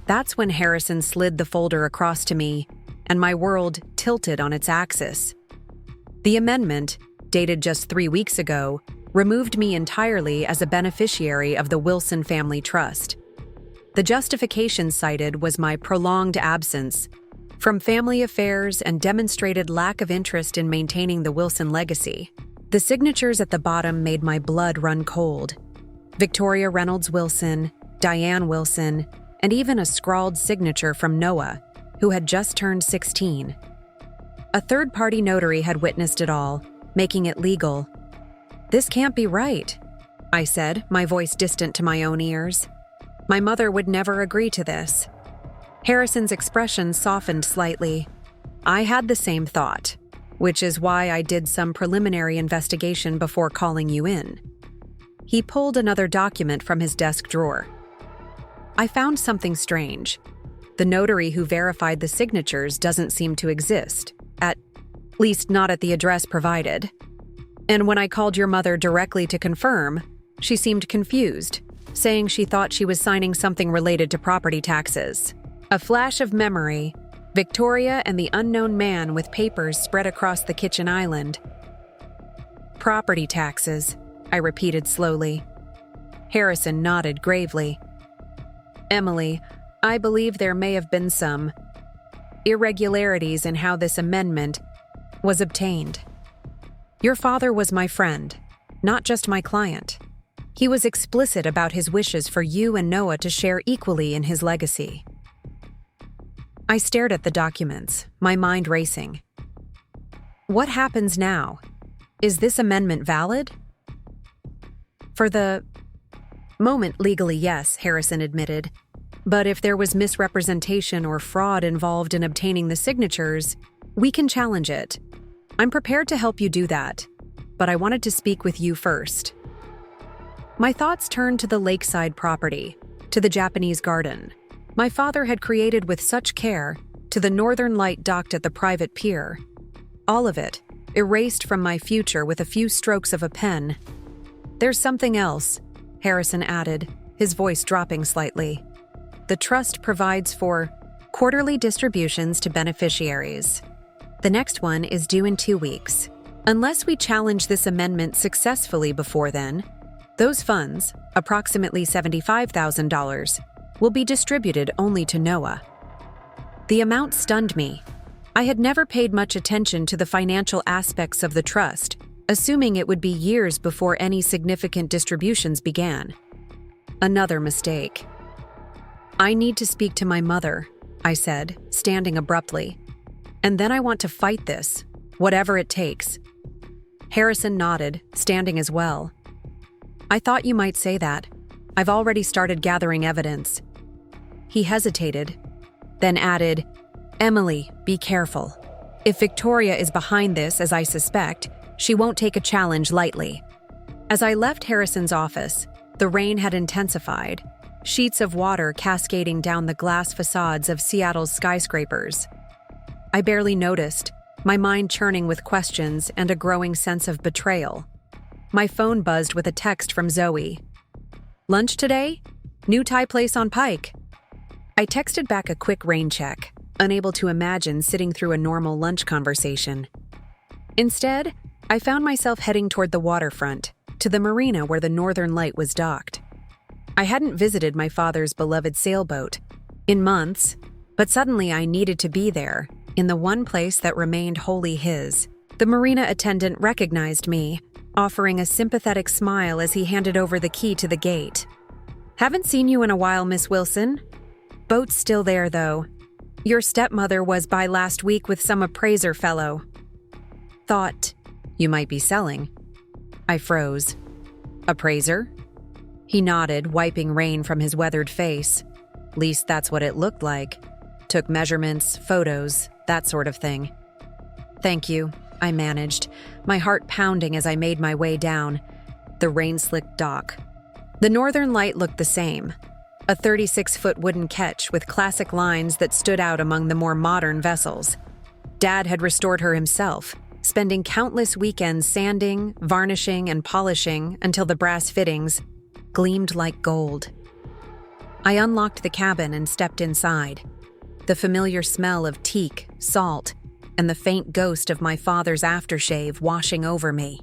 That's when Harrison slid the folder across to me, and my world tilted on its axis. The amendment, dated just 3 weeks ago, removed me entirely as a beneficiary of the Wilson family trust. The justification cited was my prolonged absence from family affairs and demonstrated lack of interest in maintaining the Wilson legacy. The signatures at the bottom made my blood run cold. Victoria Reynolds Wilson, Diane Wilson, and even a scrawled signature from Noah, who had just turned 16. A third-party notary had witnessed it all, making it legal. "This can't be right," I said, my voice distant to my own ears. "My mother would never agree to this." Harrison's expression softened slightly. "I had the same thought, which is why I did some preliminary investigation before calling you in." He pulled another document from his desk drawer. "I found something strange. The notary who verified the signatures doesn't seem to exist, at least not at the address provided. And when I called your mother directly to confirm, she seemed confused, saying she thought she was signing something related to property taxes." A flash of memory, Victoria and the unknown man with papers spread across the kitchen island. "Property taxes," I repeated slowly. Harrison nodded gravely. "Emily, I believe there may have been some irregularities in how this amendment was obtained. Your father was my friend, not just my client. He was explicit about his wishes for you and Noah to share equally in his legacy." I stared at the documents, my mind racing. What happens now? Is this amendment valid? For the moment, legally, yes, Harrison admitted. But if there was misrepresentation or fraud involved in obtaining the signatures, we can challenge it. I'm prepared to help you do that, but I wanted to speak with you first. My thoughts turned to the lakeside property, to the Japanese garden my father had created with such care, to the northern light docked at the private pier. All of it, erased from my future with a few strokes of a pen. "There's something else," Harrison added, his voice dropping slightly. "The trust provides for quarterly distributions to beneficiaries. The next one is due in 2 weeks. Unless we challenge this amendment successfully before then, those funds, approximately $75,000, will be distributed only to Noah." The amount stunned me. I had never paid much attention to the financial aspects of the trust, assuming it would be years before any significant distributions began. Another mistake. "I need to speak to my mother," I said, standing abruptly. "And then I want to fight this, whatever it takes." Harrison nodded, standing as well. "I thought you might say that. I've already started gathering evidence." He hesitated, then added, "Emily, be careful. If Victoria is behind this, as I suspect, she won't take a challenge lightly." As I left Harrison's office, the rain had intensified, sheets of water cascading down the glass facades of Seattle's skyscrapers. I barely noticed, my mind churning with questions and a growing sense of betrayal. My phone buzzed with a text from Zoe. "Lunch today? New Thai place on Pike." I texted back a quick rain check, unable to imagine sitting through a normal lunch conversation. Instead, I found myself heading toward the waterfront, to the marina where the Northern Light was docked. I hadn't visited my father's beloved sailboat in months, but suddenly I needed to be there, in the one place that remained wholly his. The marina attendant recognized me, offering a sympathetic smile as he handed over the key to the gate. "Haven't seen you in a while, Miss Wilson. Boat's still there, though. Your stepmother was by last week with some appraiser fellow." "Thought you might be selling." I froze. "Appraiser?" He nodded, wiping rain from his weathered face. "Least that's what it looked like. Took measurements, photos, that sort of thing." "Thank you," I managed, my heart pounding as I made my way down the rain-slicked dock. The Northern Light looked the same. A 36-foot wooden ketch with classic lines that stood out among the more modern vessels. Dad had restored her himself, spending countless weekends sanding, varnishing, and polishing until the brass fittings gleamed like gold. I unlocked the cabin and stepped inside. The familiar smell of teak, salt, and the faint ghost of my father's aftershave washing over me.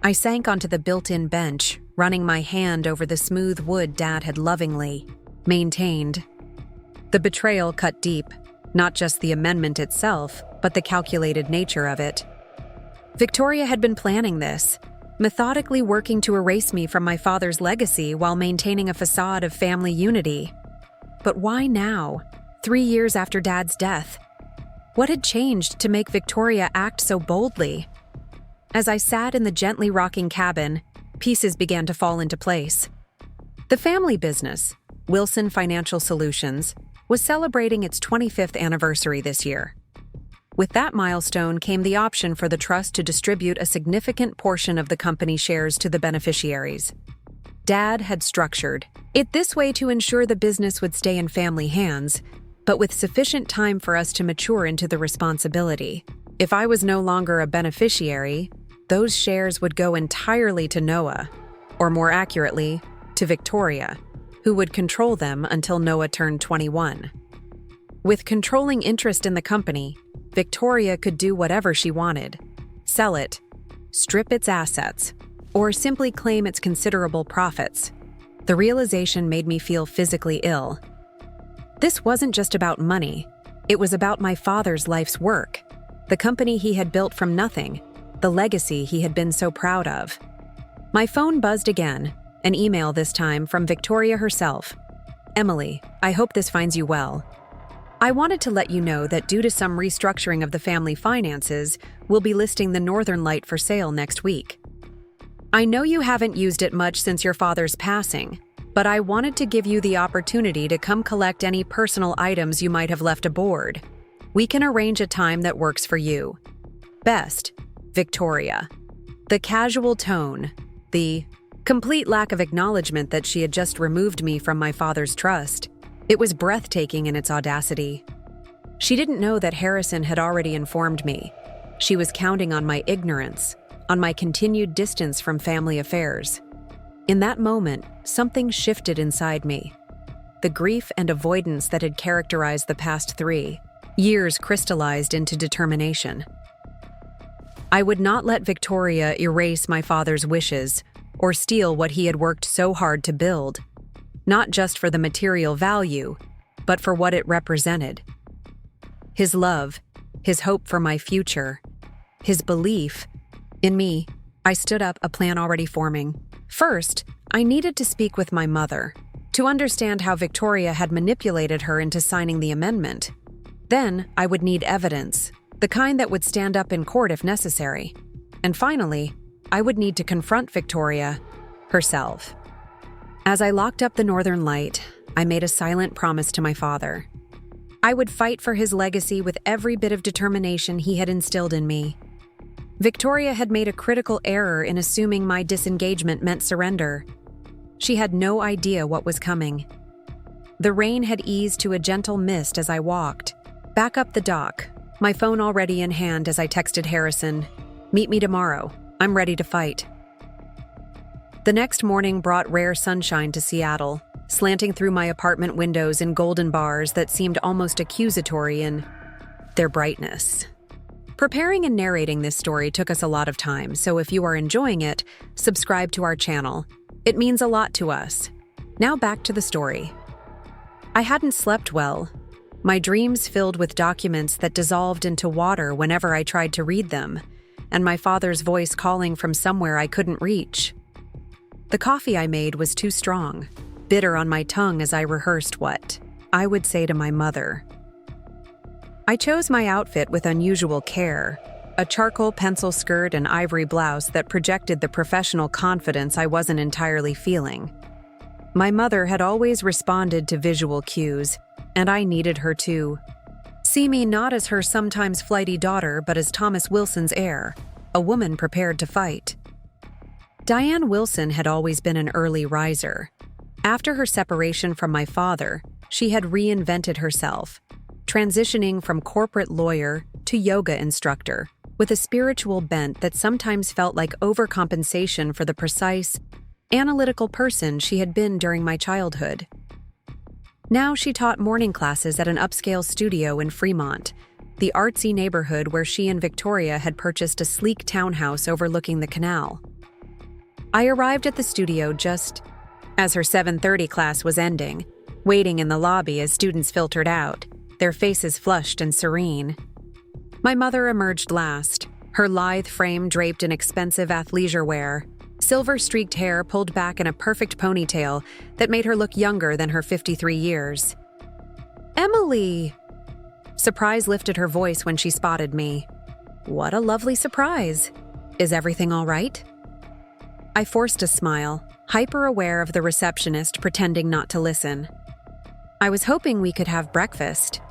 I sank onto the built-in bench, running my hand over the smooth wood Dad had lovingly maintained. The betrayal cut deep, not just the amendment itself, but the calculated nature of it. Victoria had been planning this, methodically working to erase me from my father's legacy while maintaining a facade of family unity. But why now, 3 years after Dad's death? What had changed to make Victoria act so boldly? As I sat in the gently rocking cabin, pieces began to fall into place. The family business, Wilson Financial Solutions, was celebrating its 25th anniversary this year. With that milestone came the option for the trust to distribute a significant portion of the company shares to the beneficiaries. Dad had structured it this way to ensure the business would stay in family hands, but with sufficient time for us to mature into the responsibility. If I was no longer a beneficiary, those shares would go entirely to Noah, or more accurately, to Victoria, who would control them until Noah turned 21. With controlling interest in the company, Victoria could do whatever she wanted: sell it, strip its assets, or simply claim its considerable profits. The realization made me feel physically ill. This wasn't just about money. It was about my father's life's work, the company he had built from nothing, the legacy he had been so proud of. My phone buzzed again, an email this time from Victoria herself. "Emily, I hope this finds you well. I wanted to let you know that due to some restructuring of the family finances, we'll be listing the Northern Light for sale next week. I know you haven't used it much since your father's passing, but I wanted to give you the opportunity to come collect any personal items you might have left aboard. We can arrange a time that works for you. Best, Victoria." The casual tone, the complete lack of acknowledgement that she had just removed me from my father's trust, it was breathtaking in its audacity. She didn't know that Harrison had already informed me. She was counting on my ignorance, on my continued distance from family affairs. In that moment, something shifted inside me. The grief and avoidance that had characterized the past 3 years crystallized into determination. I would not let Victoria erase my father's wishes or steal what he had worked so hard to build, not just for the material value, but for what it represented. His love, his hope for my future, his belief in me. I stood up, a plan already forming. First, I needed to speak with my mother, to understand how Victoria had manipulated her into signing the amendment. Then, I would need evidence, the kind that would stand up in court if necessary. And finally, I would need to confront Victoria herself. As I locked up the Northern Light, I made a silent promise to my father. I would fight for his legacy with every bit of determination he had instilled in me. Victoria had made a critical error in assuming my disengagement meant surrender. She had no idea what was coming. The rain had eased to a gentle mist as I walked back up the dock, my phone already in hand as I texted Harrison, "Meet me tomorrow. I'm ready to fight." The next morning brought rare sunshine to Seattle, slanting through my apartment windows in golden bars that seemed almost accusatory in their brightness. Preparing and narrating this story took us a lot of time, so if you are enjoying it, subscribe to our channel. It means a lot to us. Now back to the story. I hadn't slept well. My dreams filled with documents that dissolved into water whenever I tried to read them, and my father's voice calling from somewhere I couldn't reach. The coffee I made was too strong, bitter on my tongue as I rehearsed what I would say to my mother. I chose my outfit with unusual care, a charcoal pencil skirt and ivory blouse that projected the professional confidence I wasn't entirely feeling. My mother had always responded to visual cues, and I needed her to see me not as her sometimes flighty daughter, but as Thomas Wilson's heir, a woman prepared to fight. Diane Wilson had always been an early riser. After her separation from my father, she had reinvented herself, transitioning from corporate lawyer to yoga instructor, with a spiritual bent that sometimes felt like overcompensation for the precise, analytical person she had been during my childhood. Now she taught morning classes at an upscale studio in Fremont, the artsy neighborhood where she and Victoria had purchased a sleek townhouse overlooking the canal. I arrived at the studio just as her 7:30 class was ending, waiting in the lobby as students filtered out, their faces flushed and serene. My mother emerged last, her lithe frame draped in expensive athleisure wear, silver-streaked hair pulled back in a perfect ponytail that made her look younger than her 53 years. "Emily!" Surprise lifted her voice when she spotted me. "What a lovely surprise. Is everything all right?" I forced a smile, hyper-aware of the receptionist pretending not to listen. "I was hoping we could have breakfast.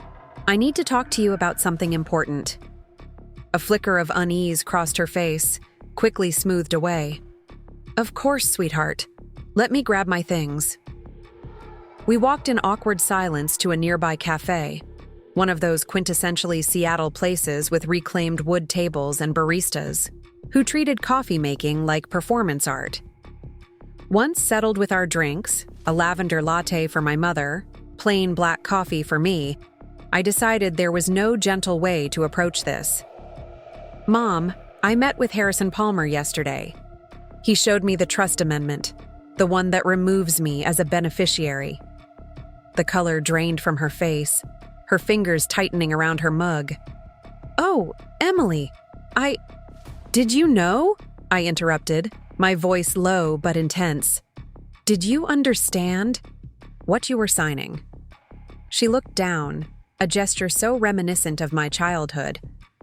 I need to talk to you about something important." A flicker of unease crossed her face, quickly smoothed away. "Of course, sweetheart. Let me grab my things." We walked in awkward silence to a nearby cafe, one of those quintessentially Seattle places with reclaimed wood tables and baristas, who treated coffee making like performance art. Once settled with our drinks, a lavender latte for my mother, plain black coffee for me, I decided there was no gentle way to approach this. "Mom, I met with Harrison Palmer yesterday. He showed me the trust amendment, the one that removes me as a beneficiary." The color drained from her face, her fingers tightening around her mug. "Oh, Emily, Did you know?" I interrupted, my voice low but intense. "Did you understand what you were signing?" She looked down, a gesture so reminiscent of my childhood,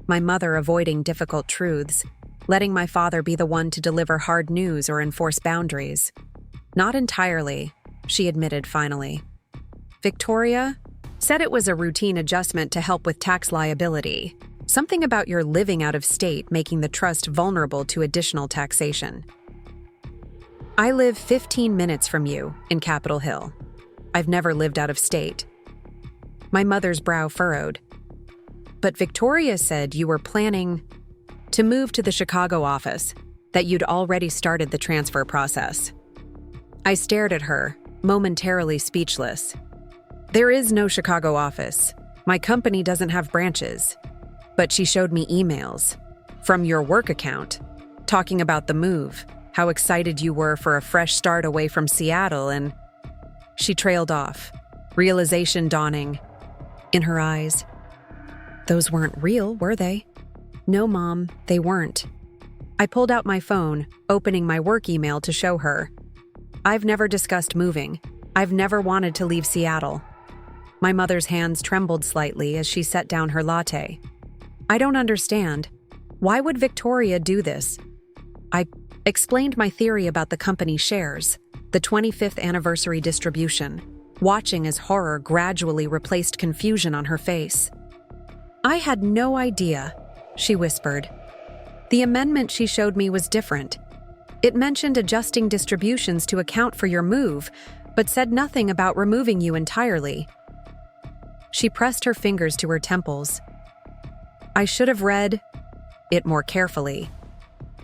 my mother avoiding difficult truths, letting my father be the one to deliver hard news or enforce boundaries. "Not entirely," she admitted finally. "Victoria said it was a routine adjustment to help with tax liability. Something about your living out of state making the trust vulnerable to additional taxation." "I live 15 minutes from you in Capitol Hill. I've never lived out of state." My mother's brow furrowed. "But Victoria said you were planning to move to the Chicago office, that you'd already started the transfer process." I stared at her, momentarily speechless. "There is no Chicago office. My company doesn't have branches." But she showed me emails from your work account, talking about the move, how excited you were for a fresh start away from Seattle, and she trailed off, realization dawning in her eyes. "Those weren't real, were they?" "No, Mom, they weren't." I pulled out my phone, opening my work email to show her. "I've never discussed moving. I've never wanted to leave Seattle." My mother's hands trembled slightly as she set down her latte. "I don't understand. Why would Victoria do this?" I explained my theory about the company shares, the 25th anniversary distribution, watching as horror gradually replaced confusion on her face. "I had no idea," she whispered. "The amendment she showed me was different. It mentioned adjusting distributions to account for your move, but said nothing about removing you entirely." She pressed her fingers to her temples. "I should have read it more carefully.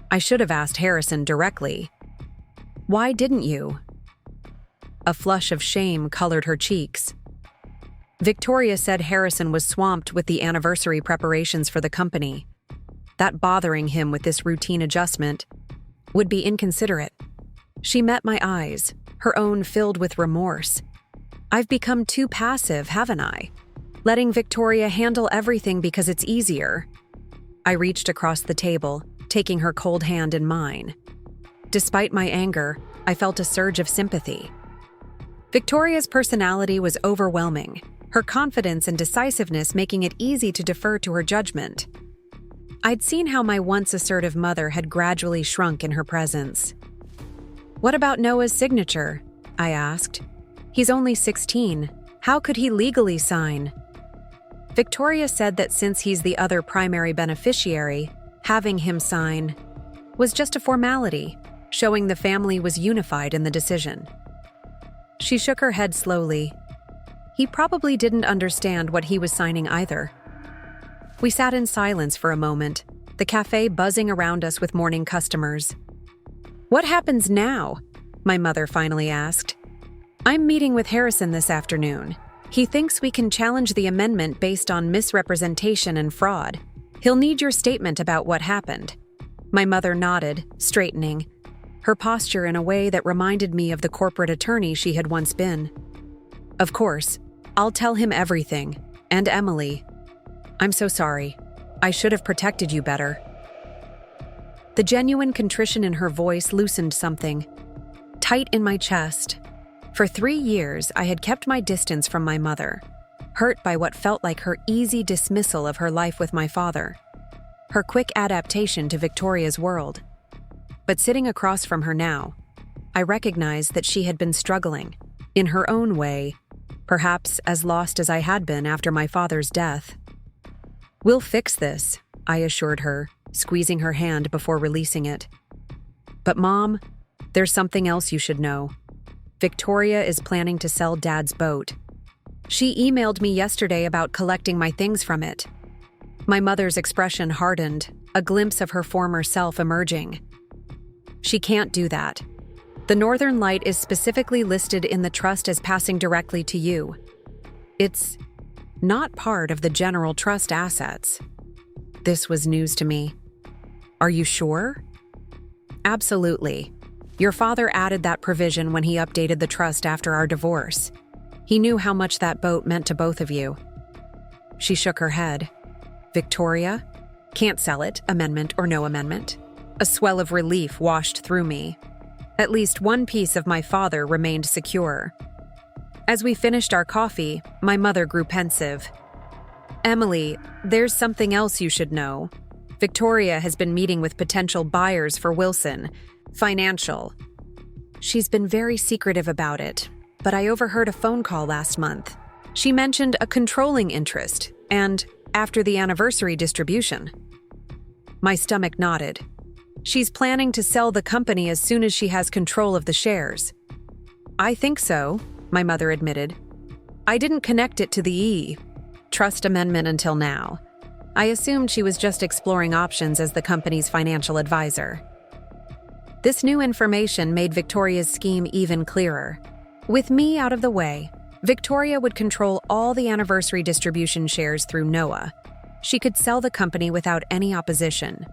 I should have asked Harrison directly." "Why didn't you?" A flush of shame colored her cheeks. "Victoria said Harrison was swamped with the anniversary preparations for the company. That bothering him with this routine adjustment would be inconsiderate." She met my eyes, her own filled with remorse. "I've become too passive, haven't I? Letting Victoria handle everything because it's easier." I reached across the table, taking her cold hand in mine. Despite my anger, I felt a surge of sympathy. Victoria's personality was overwhelming, her confidence and decisiveness making it easy to defer to her judgment. I'd seen how my once assertive mother had gradually shrunk in her presence. "What about Noah's signature?" I asked. "He's only 16. How could he legally sign?" Victoria said that since he's the other primary beneficiary, having him sign was just a formality, showing the family was unified in the decision. She shook her head slowly. He probably didn't understand what he was signing either. We sat in silence for a moment, the cafe buzzing around us with morning customers. "What happens now?" my mother finally asked. I'm meeting with Harrison this afternoon. He thinks we can challenge the amendment based on misrepresentation and fraud. He'll need your statement about what happened." My mother nodded, straightening, her posture in a way that reminded me of the corporate attorney she had once been. "Of course, I'll tell him everything. And Emily. I'm so sorry. I should have protected you better." The genuine contrition in her voice loosened something tight in my chest. For 3 years, I had kept my distance from my mother, hurt by what felt like her easy dismissal of her life with my father, her quick adaptation to Victoria's world. But sitting across from her now, I recognized that she had been struggling, in her own way, perhaps as lost as I had been after my father's death. "We'll fix this," I assured her, squeezing her hand before releasing it. "But Mom, there's something else you should know. Victoria is planning to sell Dad's boat. She emailed me yesterday about collecting my things from it." My mother's expression hardened, a glimpse of her former self emerging. "She can't do that. The Northern Light is specifically listed in the trust as passing directly to you. It's not part of the general trust assets." This was news to me. "Are you sure?" "Absolutely. Your father added that provision when he updated the trust after our divorce. He knew how much that boat meant to both of you." She shook her head. "Victoria? Can't sell it, amendment or no amendment." A swell of relief washed through me. At least one piece of my father remained secure. As we finished our coffee, my mother grew pensive. "Emily, there's something else you should know. Victoria has been meeting with potential buyers for Wilson Financial. She's been very secretive about it, but I overheard a phone call last month. She mentioned a controlling interest, and after the anniversary distribution." My stomach nodded. "She's planning to sell the company as soon as she has control of the shares." "I think so," my mother admitted. "I didn't connect it to the trust amendment until now. I assumed she was just exploring options as the company's financial advisor." This new information made Victoria's scheme even clearer. With me out of the way, Victoria would control all the anniversary distribution shares through Noah. She could sell the company without any opposition.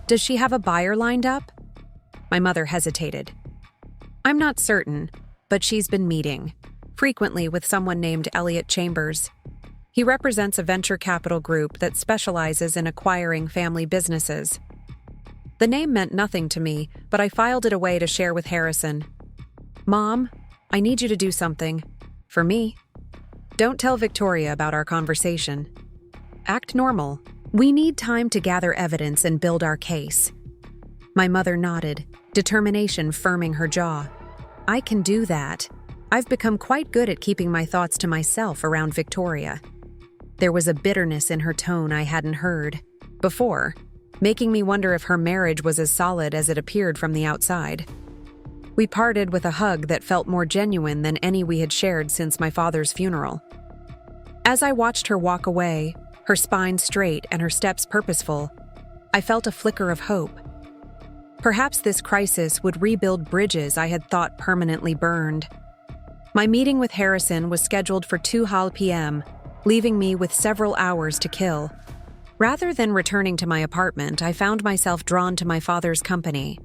"Does she have a buyer lined up?" My mother hesitated. "I'm not certain, but she's been meeting, frequently with someone named Elliot Chambers. He represents a venture capital group that specializes in acquiring family businesses." The name meant nothing to me, but I filed it away to share with Harrison. "Mom, I need you to do something. For me. Don't tell Victoria about our conversation. Act normal. We need time to gather evidence and build our case." My mother nodded, determination firming her jaw. "I can do that. I've become quite good at keeping my thoughts to myself around Victoria." There was a bitterness in her tone I hadn't heard before, making me wonder if her marriage was as solid as it appeared from the outside. We parted with a hug that felt more genuine than any we had shared since my father's funeral. As I watched her walk away, her spine straight and her steps purposeful, I felt a flicker of hope. Perhaps this crisis would rebuild bridges I had thought permanently burned. My meeting with Harrison was scheduled for 2:00 p.m., leaving me with several hours to kill. Rather than returning to my apartment, I found myself drawn to my father's company.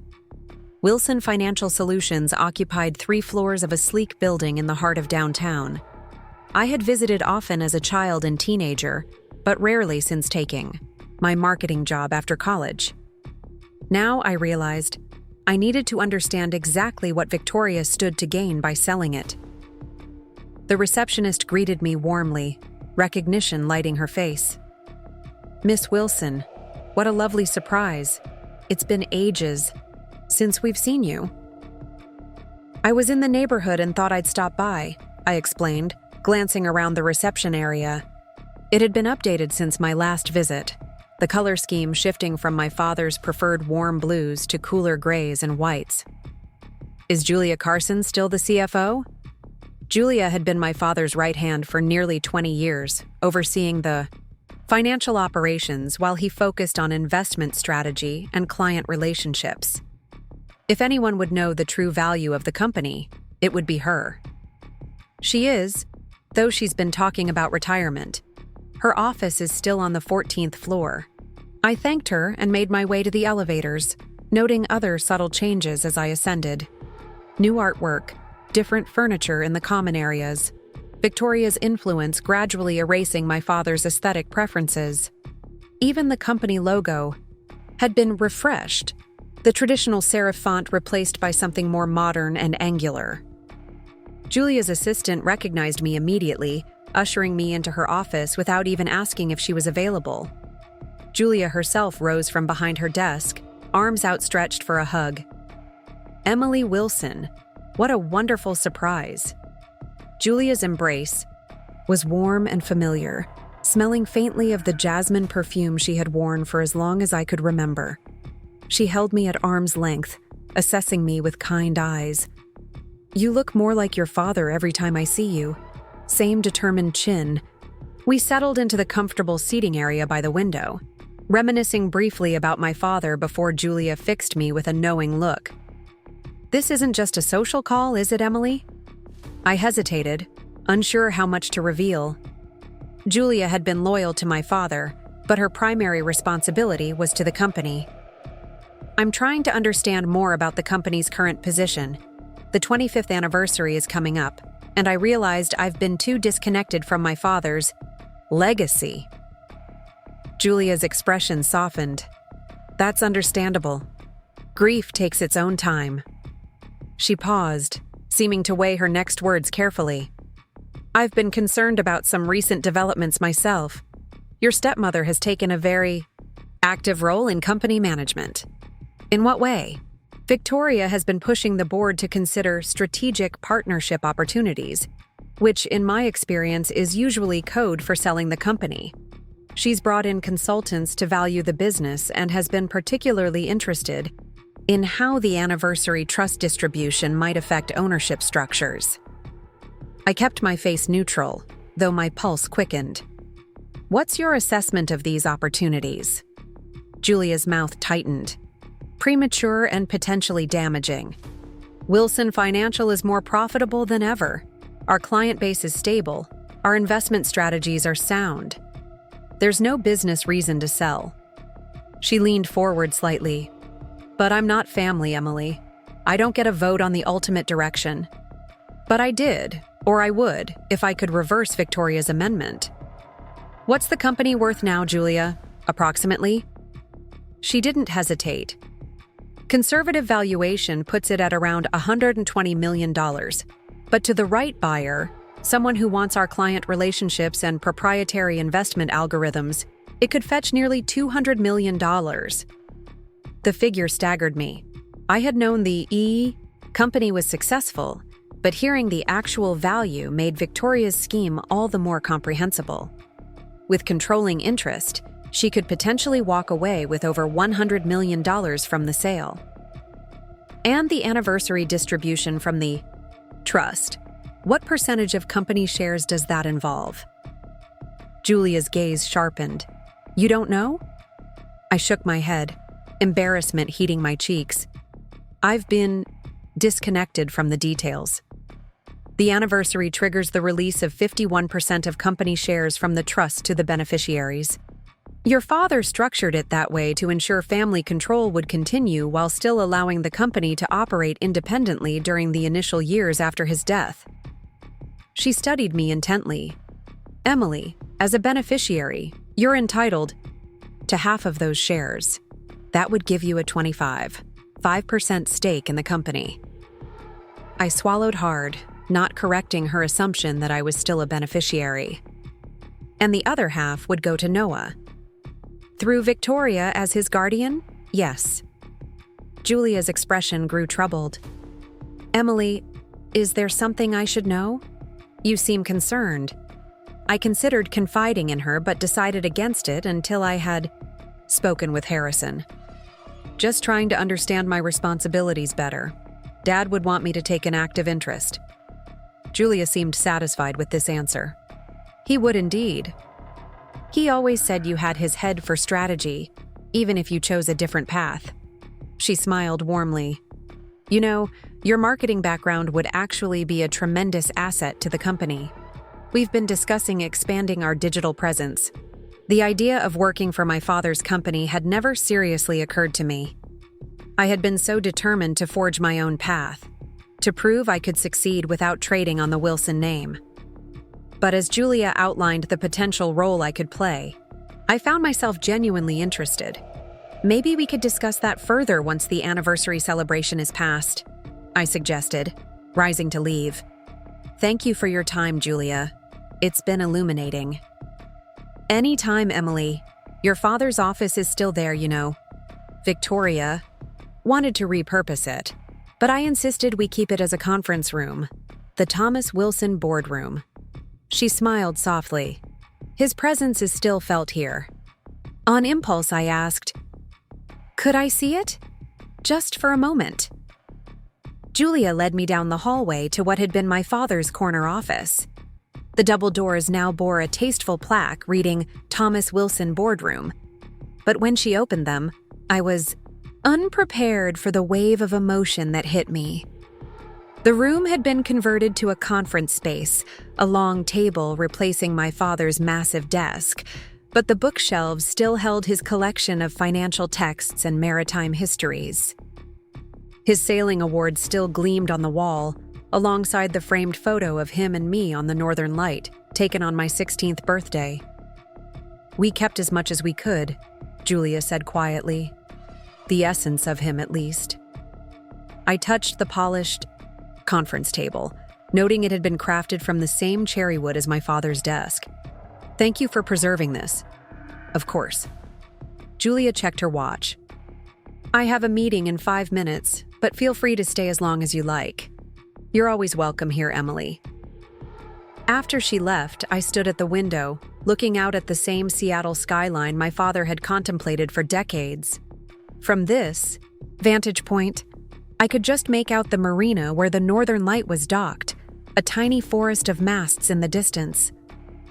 Wilson Financial Solutions occupied 3 floors of a sleek building in the heart of downtown. I had visited often as a child and teenager, but rarely since taking my marketing job after college. Now I realized I needed to understand exactly what Victoria stood to gain by selling it. The receptionist greeted me warmly, recognition lighting her face. "Miss Wilson, what a lovely surprise. It's been ages since we've seen you." "I was in the neighborhood and thought I'd stop by," I explained, glancing around the reception area. It had been updated since my last visit, the color scheme shifting from my father's preferred warm blues to cooler grays and whites. "Is Julia Carson still the CFO?" Julia had been my father's right hand for nearly 20 years, overseeing the financial operations while he focused on investment strategy and client relationships. If anyone would know the true value of the company, it would be her. She is, though she's been talking about retirement. Her office is still on the 14th floor. I thanked her and made my way to the elevators, noting other subtle changes as I ascended. New artwork, different furniture in the common areas, Victoria's influence gradually erasing my father's aesthetic preferences. Even the company logo had been refreshed, the traditional serif font replaced by something more modern and angular. Julia's assistant recognized me immediately, ushering me into her office without even asking if she was available. Julia herself rose from behind her desk, arms outstretched for a hug. Emily Wilson, what a wonderful surprise. Julia's embrace was warm and familiar, smelling faintly of the jasmine perfume she had worn for as long as I could remember. She held me at arm's length, assessing me with kind eyes. You look more like your father every time I see you. Same determined chin. We settled into the comfortable seating area by the window, reminiscing briefly about my father before Julia fixed me with a knowing look. This isn't just a social call, is it, Emily? I hesitated, unsure how much to reveal. Julia had been loyal to my father, but her primary responsibility was to the company. I'm trying to understand more about the company's current position. The 25th anniversary is coming up, and I realized I've been too disconnected from my father's legacy. Julia's expression softened. That's understandable. Grief takes its own time. She paused, seeming to weigh her next words carefully. I've been concerned about some recent developments myself. Your stepmother has taken a very active role in company management. In what way? Victoria has been pushing the board to consider strategic partnership opportunities, which in my experience is usually code for selling the company. She's brought in consultants to value the business and has been particularly interested in how the anniversary trust distribution might affect ownership structures. I kept my face neutral, though my pulse quickened. What's your assessment of these opportunities? Julia's mouth tightened. Premature and potentially damaging. Wilson Financial is more profitable than ever. Our client base is stable. Our investment strategies are sound. There's no business reason to sell. She leaned forward slightly. But I'm not family, Emily. I don't get a vote on the ultimate direction. But I did, or I would, if I could reverse Victoria's amendment. What's the company worth now, Julia? Approximately? She didn't hesitate. Conservative valuation puts it at around $120 million. But to the right buyer, someone who wants our client relationships and proprietary investment algorithms, it could fetch nearly $200 million. The figure staggered me. I had known the company was successful, but hearing the actual value made Victoria's scheme all the more comprehensible. With controlling interest, she could potentially walk away with over $100 million from the sale. And the anniversary distribution from the trust. What percentage of company shares does that involve? Julia's gaze sharpened. You don't know? I shook my head, embarrassment heating my cheeks. I've been disconnected from the details. The anniversary triggers the release of 51% of company shares from the trust to the beneficiaries. Your father structured it that way to ensure family control would continue while still allowing the company to operate independently during the initial years after his death. She studied me intently. Emily, as a beneficiary, you're entitled to half of those shares. That would give you a 5% stake in the company. I swallowed hard, not correcting her assumption that I was still a beneficiary. And the other half would go to Noah. Through Victoria as his guardian? Yes. Julia's expression grew troubled. Emily, is there something I should know? You seem concerned. I considered confiding in her but decided against it until I had spoken with Harrison. Just trying to understand my responsibilities better. Dad would want me to take an active interest. Julia seemed satisfied with this answer. He would indeed. He always said you had his head for strategy, even if you chose a different path. She smiled warmly. You know, Your marketing background would actually be a tremendous asset to the company. We've been discussing expanding our digital presence. The idea of working for my father's company had never seriously occurred to me. I had been so determined to forge my own path, to prove I could succeed without trading on the Wilson name. But as Julia outlined the potential role I could play, I found myself genuinely interested. Maybe we could discuss that further once the anniversary celebration is past, I suggested, rising to leave. Thank you for your time, Julia. It's been illuminating. Anytime, Emily. Your father's office is still there, you know. Victoria wanted to repurpose it, but I insisted we keep it as a conference room, the Thomas Wilson boardroom. She smiled softly. His presence is still felt here. On impulse, I asked, "Could I see it? Just for a moment." Julia led me down the hallway to what had been my father's corner office. The double doors now bore a tasteful plaque reading Thomas Wilson Boardroom. But when she opened them, I was unprepared for the wave of emotion that hit me. The room had been converted to a conference space, a long table replacing my father's massive desk, but the bookshelves still held his collection of financial texts and maritime histories. His sailing award still gleamed on the wall, alongside the framed photo of him and me on the Northern Light, taken on my 16th birthday. "We kept as much as we could," Julia said quietly. "The essence of him, at least." I touched the polished conference table, noting it had been crafted from the same cherry wood as my father's desk. "Thank you for preserving this." "Of course." Julia checked her watch. "I have a meeting in 5 minutes, but feel free to stay as long as you like. You're always welcome here, Emily." After she left, I stood at the window, looking out at the same Seattle skyline my father had contemplated for decades. From this vantage point, I could just make out the marina where the Northern Light was docked, a tiny forest of masts in the distance.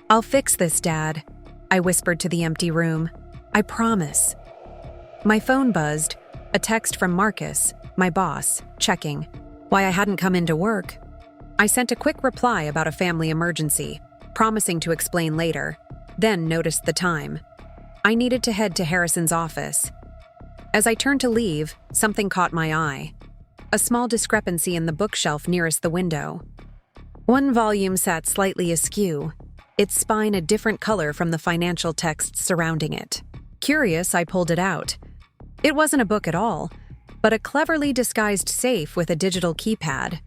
"I'll fix this, Dad," I whispered to the empty room. "I promise." My phone buzzed, a text from Marcus, my boss, checking why I hadn't come into work. I sent a quick reply about a family emergency, promising to explain later, then noticed the time. I needed to head to Harrison's office. As I turned to leave, something caught my eye. A small discrepancy in the bookshelf nearest the window. One volume sat slightly askew, its spine a different color from the financial texts surrounding it. Curious, I pulled it out. It wasn't a book at all, but a cleverly disguised safe with a digital keypad.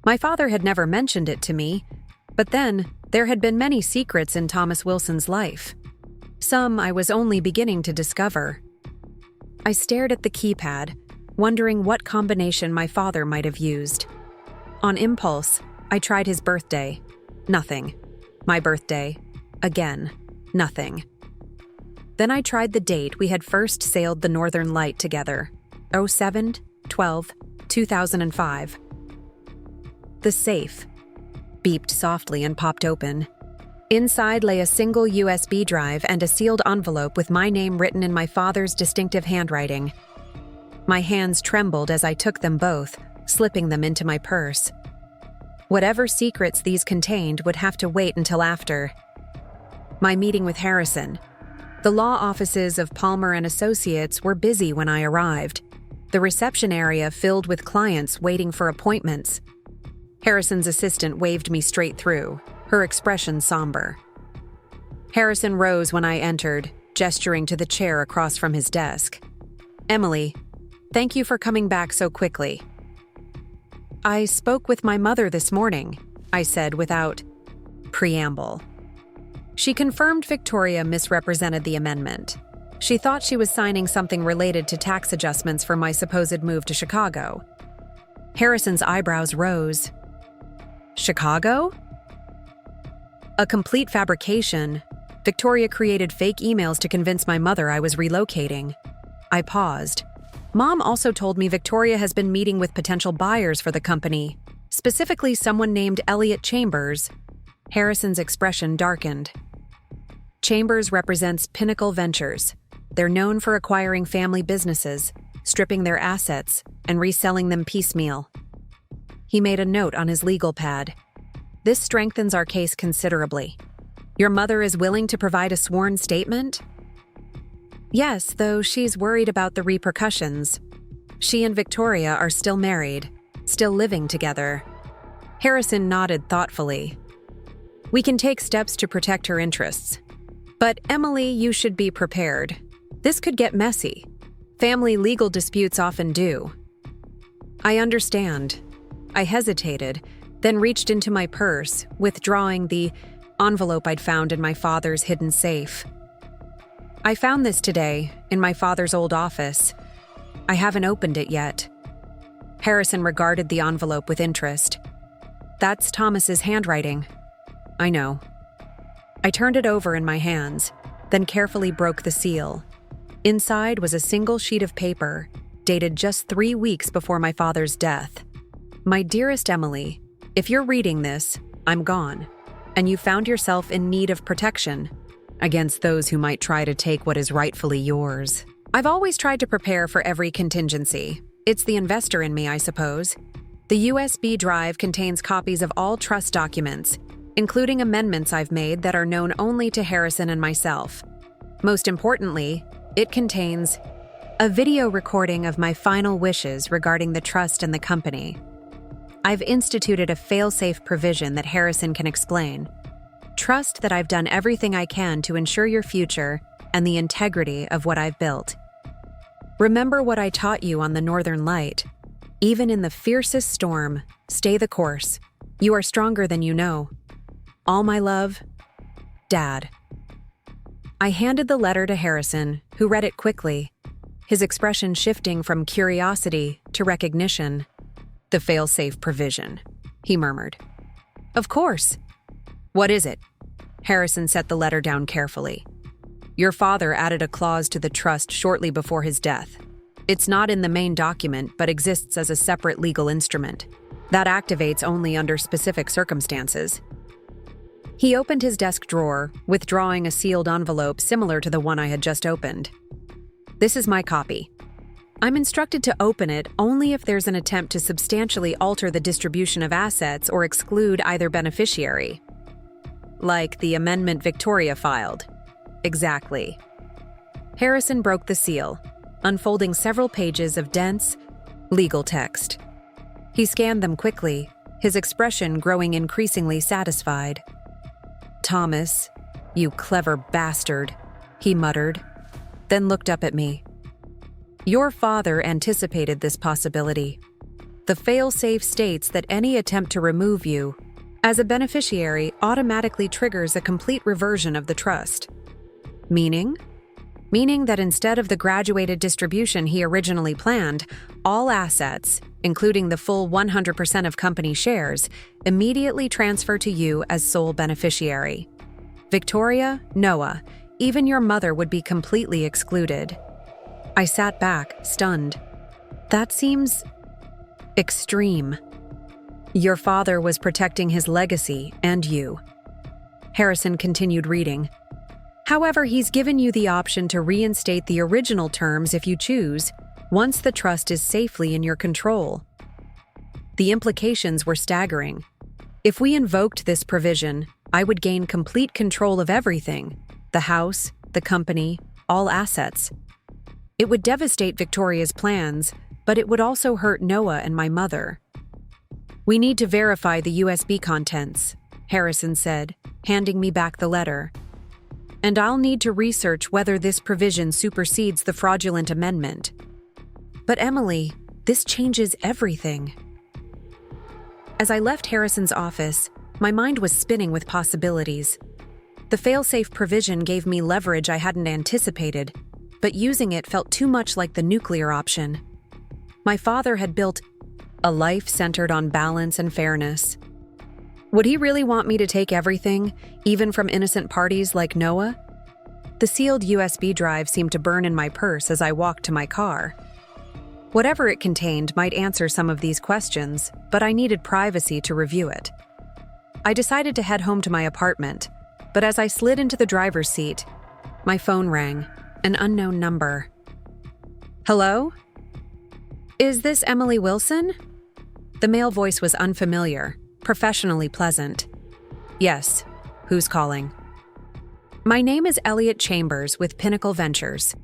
My father had never mentioned it to me, but then there had been many secrets in Thomas Wilson's life. Some I was only beginning to discover. I stared at the keypad, wondering what combination my father might have used. On impulse, I tried his birthday. Nothing. My birthday. Again. Nothing. Then I tried the date we had first sailed the Northern Light together. 07/12/2005. The safe beeped softly and popped open. Inside lay a single USB drive and a sealed envelope with my name written in my father's distinctive handwriting. My hands trembled as I took them both, slipping them into my purse. Whatever secrets these contained would have to wait until after my meeting with Harrison. The law offices of Palmer and Associates were busy when I arrived, the reception area filled with clients waiting for appointments. Harrison's assistant waved me straight through, her expression somber. Harrison rose when I entered, gesturing to the chair across from his desk. "Emily, thank you for coming back so quickly." "I spoke with my mother this morning," I said without preamble. She confirmed Victoria misrepresented the amendment. She thought she was signing something related to tax adjustments for my supposed move to Chicago. Harrison's eyebrows rose. "Chicago?" "A complete fabrication. Victoria created fake emails to convince my mother I was relocating." I paused. "Mom also told me Victoria has been meeting with potential buyers for the company, specifically someone named Elliot Chambers." Harrison's expression darkened. "Chambers represents Pinnacle Ventures. They're known for acquiring family businesses, stripping their assets, and reselling them piecemeal. He made a note on his legal pad. "This strengthens our case considerably. Your mother is willing to provide a sworn statement?" "Yes, though she's worried about the repercussions. She and Victoria are still married, still living together." Harrison nodded thoughtfully. "We can take steps to protect her interests. But Emily, you should be prepared. This could get messy. Family legal disputes often do." "I understand." I hesitated, then reached into my purse, withdrawing the envelope I'd found in my father's hidden safe. "I found this today, in my father's old office. I haven't opened it yet." Harrison regarded the envelope with interest. "That's Thomas's handwriting." "I know." I turned it over in my hands, then carefully broke the seal. Inside was a single sheet of paper, dated just 3 weeks before my father's death. "My dearest Emily, if you're reading this, I'm gone, and you found yourself in need of protection against those who might try to take what is rightfully yours. I've always tried to prepare for every contingency. It's the investor in me, I suppose. The USB drive contains copies of all trust documents, including amendments I've made that are known only to Harrison and myself. Most importantly, it contains a video recording of my final wishes regarding the trust and the company. I've instituted a fail-safe provision that Harrison can explain. Trust that I've done everything I can to ensure your future and the integrity of what I've built. Remember what I taught you on the Northern Light. Even in the fiercest storm, stay the course. You are stronger than you know. All my love, Dad." I handed the letter to Harrison, who read it quickly, his expression shifting from curiosity to recognition. "The fail-safe provision," he murmured. "Of course." "What is it?" Harrison set the letter down carefully. "Your father added a clause to the trust shortly before his death. It's not in the main document, but exists as a separate legal instrument. That activates only under specific circumstances." He opened his desk drawer, withdrawing a sealed envelope similar to the one I had just opened. "This is my copy. I'm instructed to open it only if there's an attempt to substantially alter the distribution of assets or exclude either beneficiary. Like the amendment Victoria filed." "Exactly." Harrison broke the seal, unfolding several pages of dense, legal text. He scanned them quickly, his expression growing increasingly satisfied. "Thomas, you clever bastard," he muttered, then looked up at me. "Your father anticipated this possibility. The fail-safe states that any attempt to remove you as a beneficiary automatically triggers a complete reversion of the trust." "Meaning?" "Meaning that instead of the graduated distribution he originally planned, all assets, including the full 100% of company shares, immediately transfer to you as sole beneficiary. Victoria, Noah, even your mother would be completely excluded." I sat back, stunned. That seems extreme. "Your father was protecting his legacy and you." Harrison continued reading. "However, he's given you the option to reinstate the original terms if you choose, once the trust is safely in your control." The implications were staggering. If we invoked this provision, I would gain complete control of everything: the house, the company, all assets. It would devastate Victoria's plans, but it would also hurt Noah and my mother. "We need to verify the USB contents," Harrison said, handing me back the letter. "And I'll need to research whether this provision supersedes the fraudulent amendment." "But Emily, this changes everything." As I left Harrison's office, my mind was spinning with possibilities. The fail-safe provision gave me leverage I hadn't anticipated, but using it felt too much like the nuclear option. My father had built a life centered on balance and fairness. Would he really want me to take everything, even from innocent parties like Noah? The sealed USB drive seemed to burn in my purse as I walked to my car. Whatever it contained might answer some of these questions, but I needed privacy to review it. I decided to head home to my apartment, but as I slid into the driver's seat, my phone rang, an unknown number. "Hello? Is this Emily Wilson?" The The male voice was unfamiliar, professionally pleasant. Yes, who's calling? My name is Elliot Chambers with Pinnacle Ventures.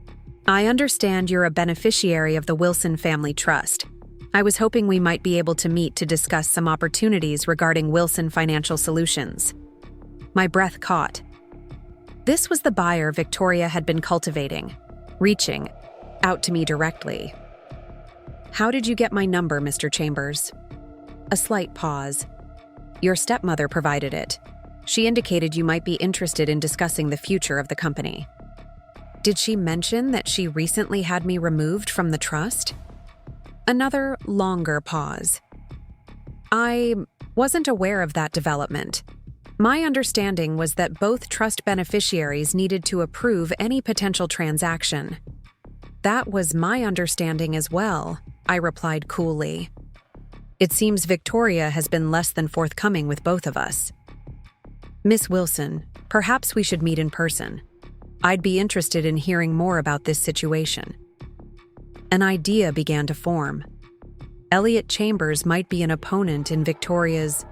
I understand you're a beneficiary of the Wilson Family Trust. I was hoping we might be able to meet to discuss some opportunities regarding Wilson Financial Solutions. My breath caught. This was the buyer Victoria had been cultivating, reaching out to me directly. How did you get my number, Mr. Chambers? A slight pause. Your stepmother provided it. She indicated you might be interested in discussing the future of the company. Did she mention that she recently had me removed from the trust? Another longer pause. I wasn't aware of that development. My understanding was that both trust beneficiaries needed to approve any potential transaction. That was my understanding as well, I replied coolly. It seems Victoria has been less than forthcoming with both of us. Miss Wilson, perhaps we should meet in person. I'd be interested in hearing more about this situation. An idea began to form. Elliot Chambers might be an opponent in Victoria's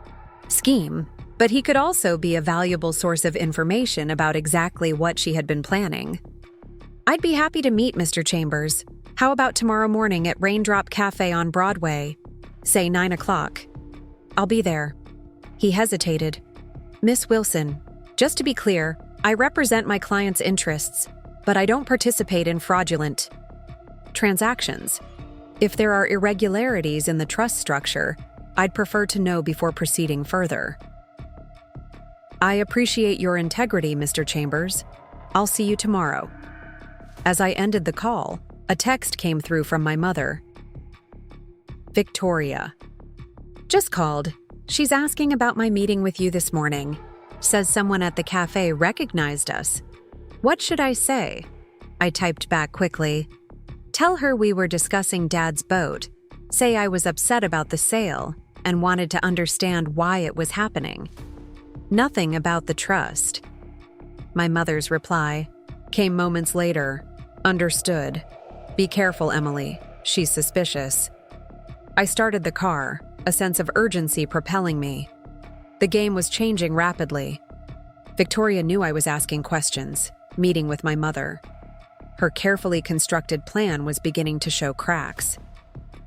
scheme, but he could also be a valuable source of information about exactly what she had been planning. I'd be happy to meet Mr. Chambers. How about tomorrow morning at Raindrop Cafe on Broadway? Say 9 o'clock. I'll be there. He hesitated. Miss Wilson, just to be clear, I represent my client's interests, but I don't participate in fraudulent transactions. If there are irregularities in the trust structure, I'd prefer to know before proceeding further. I appreciate your integrity, Mr. Chambers. I'll see you tomorrow. As I ended the call, a text came through from my mother. Victoria. Just called. She's asking about my meeting with you this morning. Says someone at the cafe recognized us. What should I say? I typed back quickly. Tell her we were discussing Dad's boat. Say I was upset about the sale and wanted to understand why it was happening. Nothing about the trust. My mother's reply came moments later. Understood. Be careful, Emily. She's suspicious. I started the car, a sense of urgency propelling me. The game was changing rapidly. Victoria knew I was asking questions, meeting with my mother. Her carefully constructed plan was beginning to show cracks.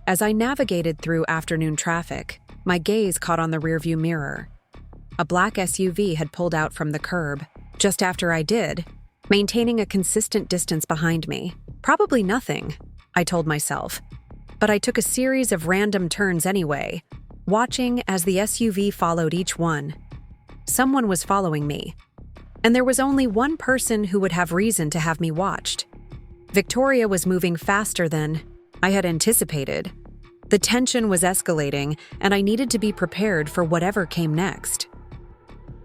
As I navigated through afternoon traffic, my gaze caught on the rearview mirror. A black SUV had pulled out from the curb. Just after I did, maintaining a consistent distance behind me. Probably nothing, I told myself. But I took a series of random turns anyway, watching as the SUV followed each one. Someone was following me, and there was only one person who would have reason to have me watched. Victoria was moving faster than I had anticipated. The tension was escalating, and I needed to be prepared for whatever came next.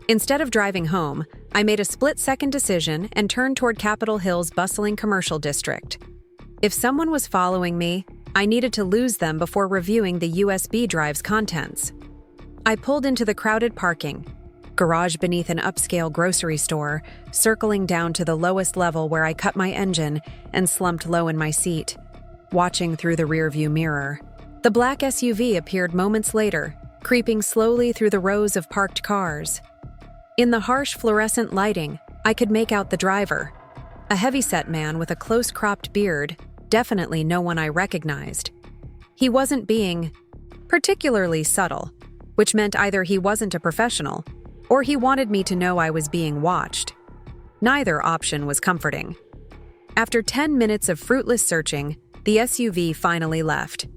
Instead of driving home, I made a split-second decision and turned toward Capitol Hill's bustling commercial district. If someone was following me, I needed to lose them before reviewing the USB drive's contents. I pulled into the crowded parking garage beneath an upscale grocery store, circling down to the lowest level where I cut my engine and slumped low in my seat, watching through the rearview mirror. The black SUV appeared moments later, creeping slowly through the rows of parked cars. In the harsh fluorescent lighting, I could make out the driver, a heavy-set man with a close-cropped beard, definitely no one I recognized. He wasn't being particularly subtle, which meant either he wasn't a professional or he wanted me to know I was being watched. Neither option was comforting. After 10 minutes of fruitless searching, the SUV finally left.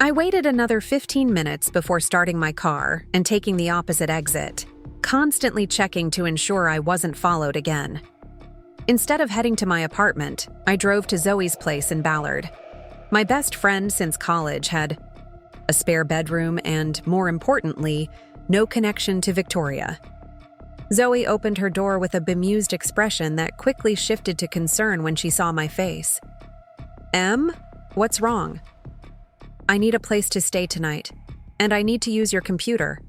I waited another 15 minutes before starting my car and taking the opposite exit, constantly checking to ensure I wasn't followed again. Instead of heading to my apartment, I drove to Zoe's place in Ballard. My best friend since college had a spare bedroom and, more importantly, no connection to Victoria. Zoe opened her door with a bemused expression that quickly shifted to concern when she saw my face. Em, what's wrong? I need a place to stay tonight, and I need to use your computer.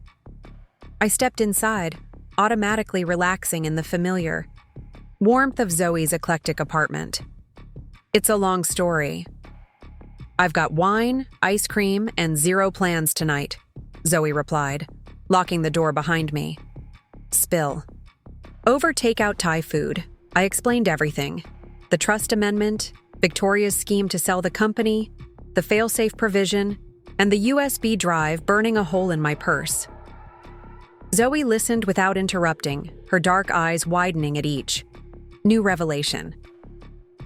I stepped inside, automatically relaxing in the familiar warmth of Zoe's eclectic apartment. It's a long story. I've got wine, ice cream, and zero plans tonight, Zoe replied, locking the door behind me. Spill. Over takeout Thai food, I explained everything. The trust amendment, Victoria's scheme to sell the company, the fail-safe provision, and the USB drive burning a hole in my purse. Zoe listened without interrupting, her dark eyes widening at each. New revelation.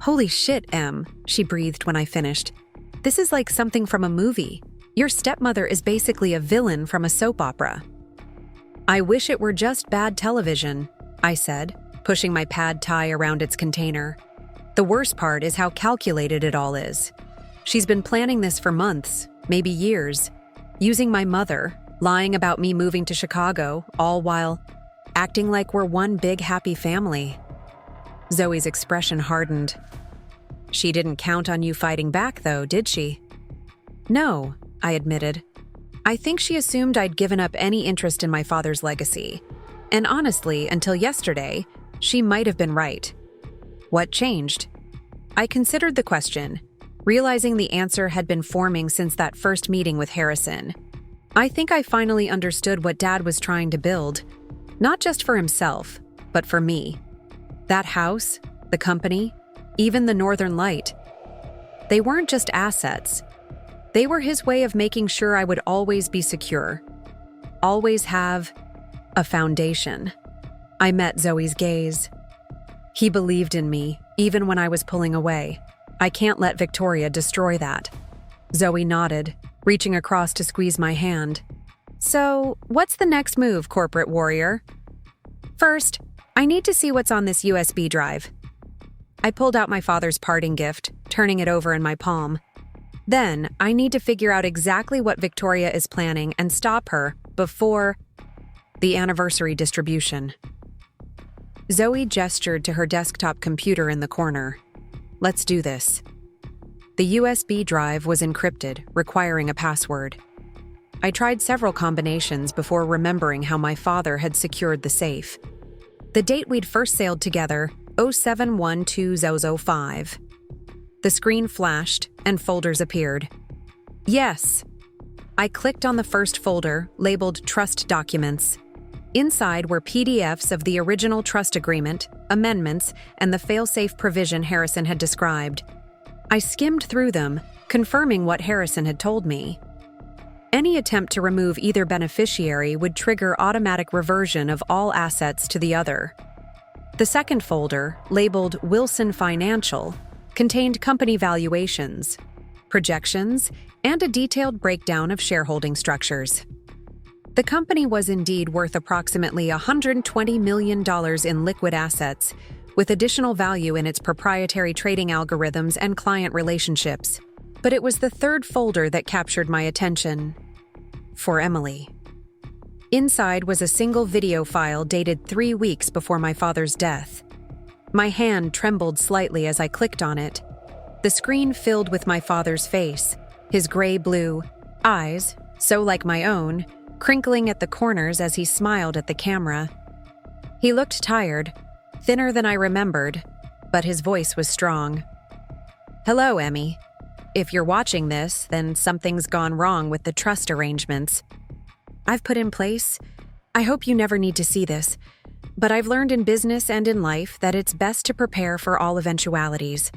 Holy shit, Em, she breathed when I finished. This is like something from a movie. Your stepmother is basically a villain from a soap opera. I wish it were just bad television, I said, pushing my pad thai around its container. The worst part is how calculated it all is. She's been planning this for months, maybe years, using my mother, lying about me moving to Chicago, all while acting like we're one big happy family. Zoe's expression hardened. She didn't count on you fighting back, though, did she? No, I admitted. I think she assumed I'd given up any interest in my father's legacy. And honestly, until yesterday, she might have been right. What changed? I considered the question, realizing the answer had been forming since that first meeting with Harrison. I think I finally understood what Dad was trying to build, not just for himself, but for me. That house, the company, even the Northern Light. They weren't just assets. They were his way of making sure I would always be secure. Always have a foundation. I met Zoe's gaze. He believed in me, even when I was pulling away. I can't let Victoria destroy that. Zoe nodded, reaching across to squeeze my hand. So, what's the next move, corporate warrior? First, I need to see what's on this USB drive. I pulled out my father's parting gift, turning it over in my palm. Then, I need to figure out exactly what Victoria is planning and stop her before the anniversary distribution. Zoe gestured to her desktop computer in the corner. Let's do this. The USB drive was encrypted, requiring a password. I tried several combinations before remembering how my father had secured the safe. The date we'd first sailed together, 07/12/005. The screen flashed, and folders appeared. Yes. I clicked on the first folder, labeled Trust Documents. Inside were PDFs of the original trust agreement, amendments, and the fail-safe provision Harrison had described. I skimmed through them, confirming what Harrison had told me. Any attempt to remove either beneficiary would trigger automatic reversion of all assets to the other. The second folder, labeled Wilson Financial, contained company valuations, projections, and a detailed breakdown of shareholding structures. The company was indeed worth approximately $120 million in liquid assets, with additional value in its proprietary trading algorithms and client relationships. But it was the third folder that captured my attention. For Emily. Inside was a single video file dated 3 weeks before my father's death. My hand trembled slightly as I clicked on it. The screen filled with my father's face, his gray-blue eyes, so like my own, crinkling at the corners as he smiled at the camera. He looked tired, thinner than I remembered, but his voice was strong. Hello, Emmy. If you're watching this, then something's gone wrong with the trust arrangements I've put in place. I hope you never need to see this, but I've learned in business and in life that it's best to prepare for all eventualities.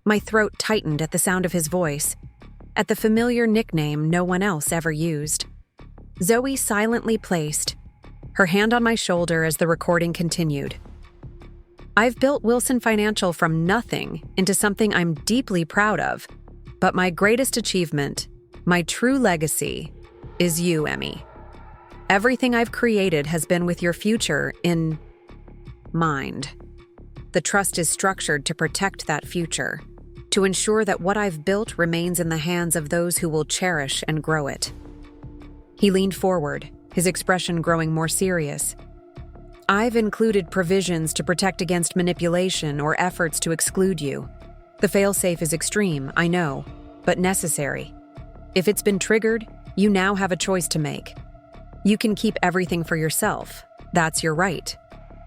My throat tightened at the sound of his voice, at the familiar nickname no one else ever used. Zoe silently placed her hand on my shoulder as the recording continued. I've built Wilson Financial from nothing into something I'm deeply proud of, but my greatest achievement, my true legacy, is you, Emmy. Everything I've created has been with your future in mind. The trust is structured to protect that future, to ensure that what I've built remains in the hands of those who will cherish and grow it. He leaned forward, his expression growing more serious. I've included provisions to protect against manipulation or efforts to exclude you. The fail-safe is extreme, I know, but necessary. If it's been triggered, you now have a choice to make. You can keep everything for yourself. That's your right.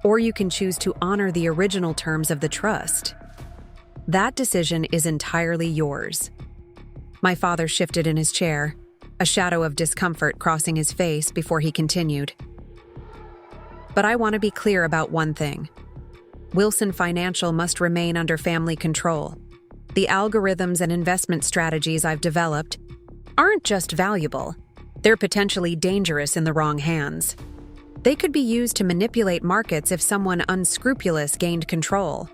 Or you can choose to honor the original terms of the trust. That decision is entirely yours. My father shifted in his chair, a shadow of discomfort crossing his face before he continued. But I want to be clear about one thing. Wilson Financial must remain under family control. The algorithms and investment strategies I've developed aren't just valuable, they're potentially dangerous in the wrong hands. They could be used to manipulate markets if someone unscrupulous gained control.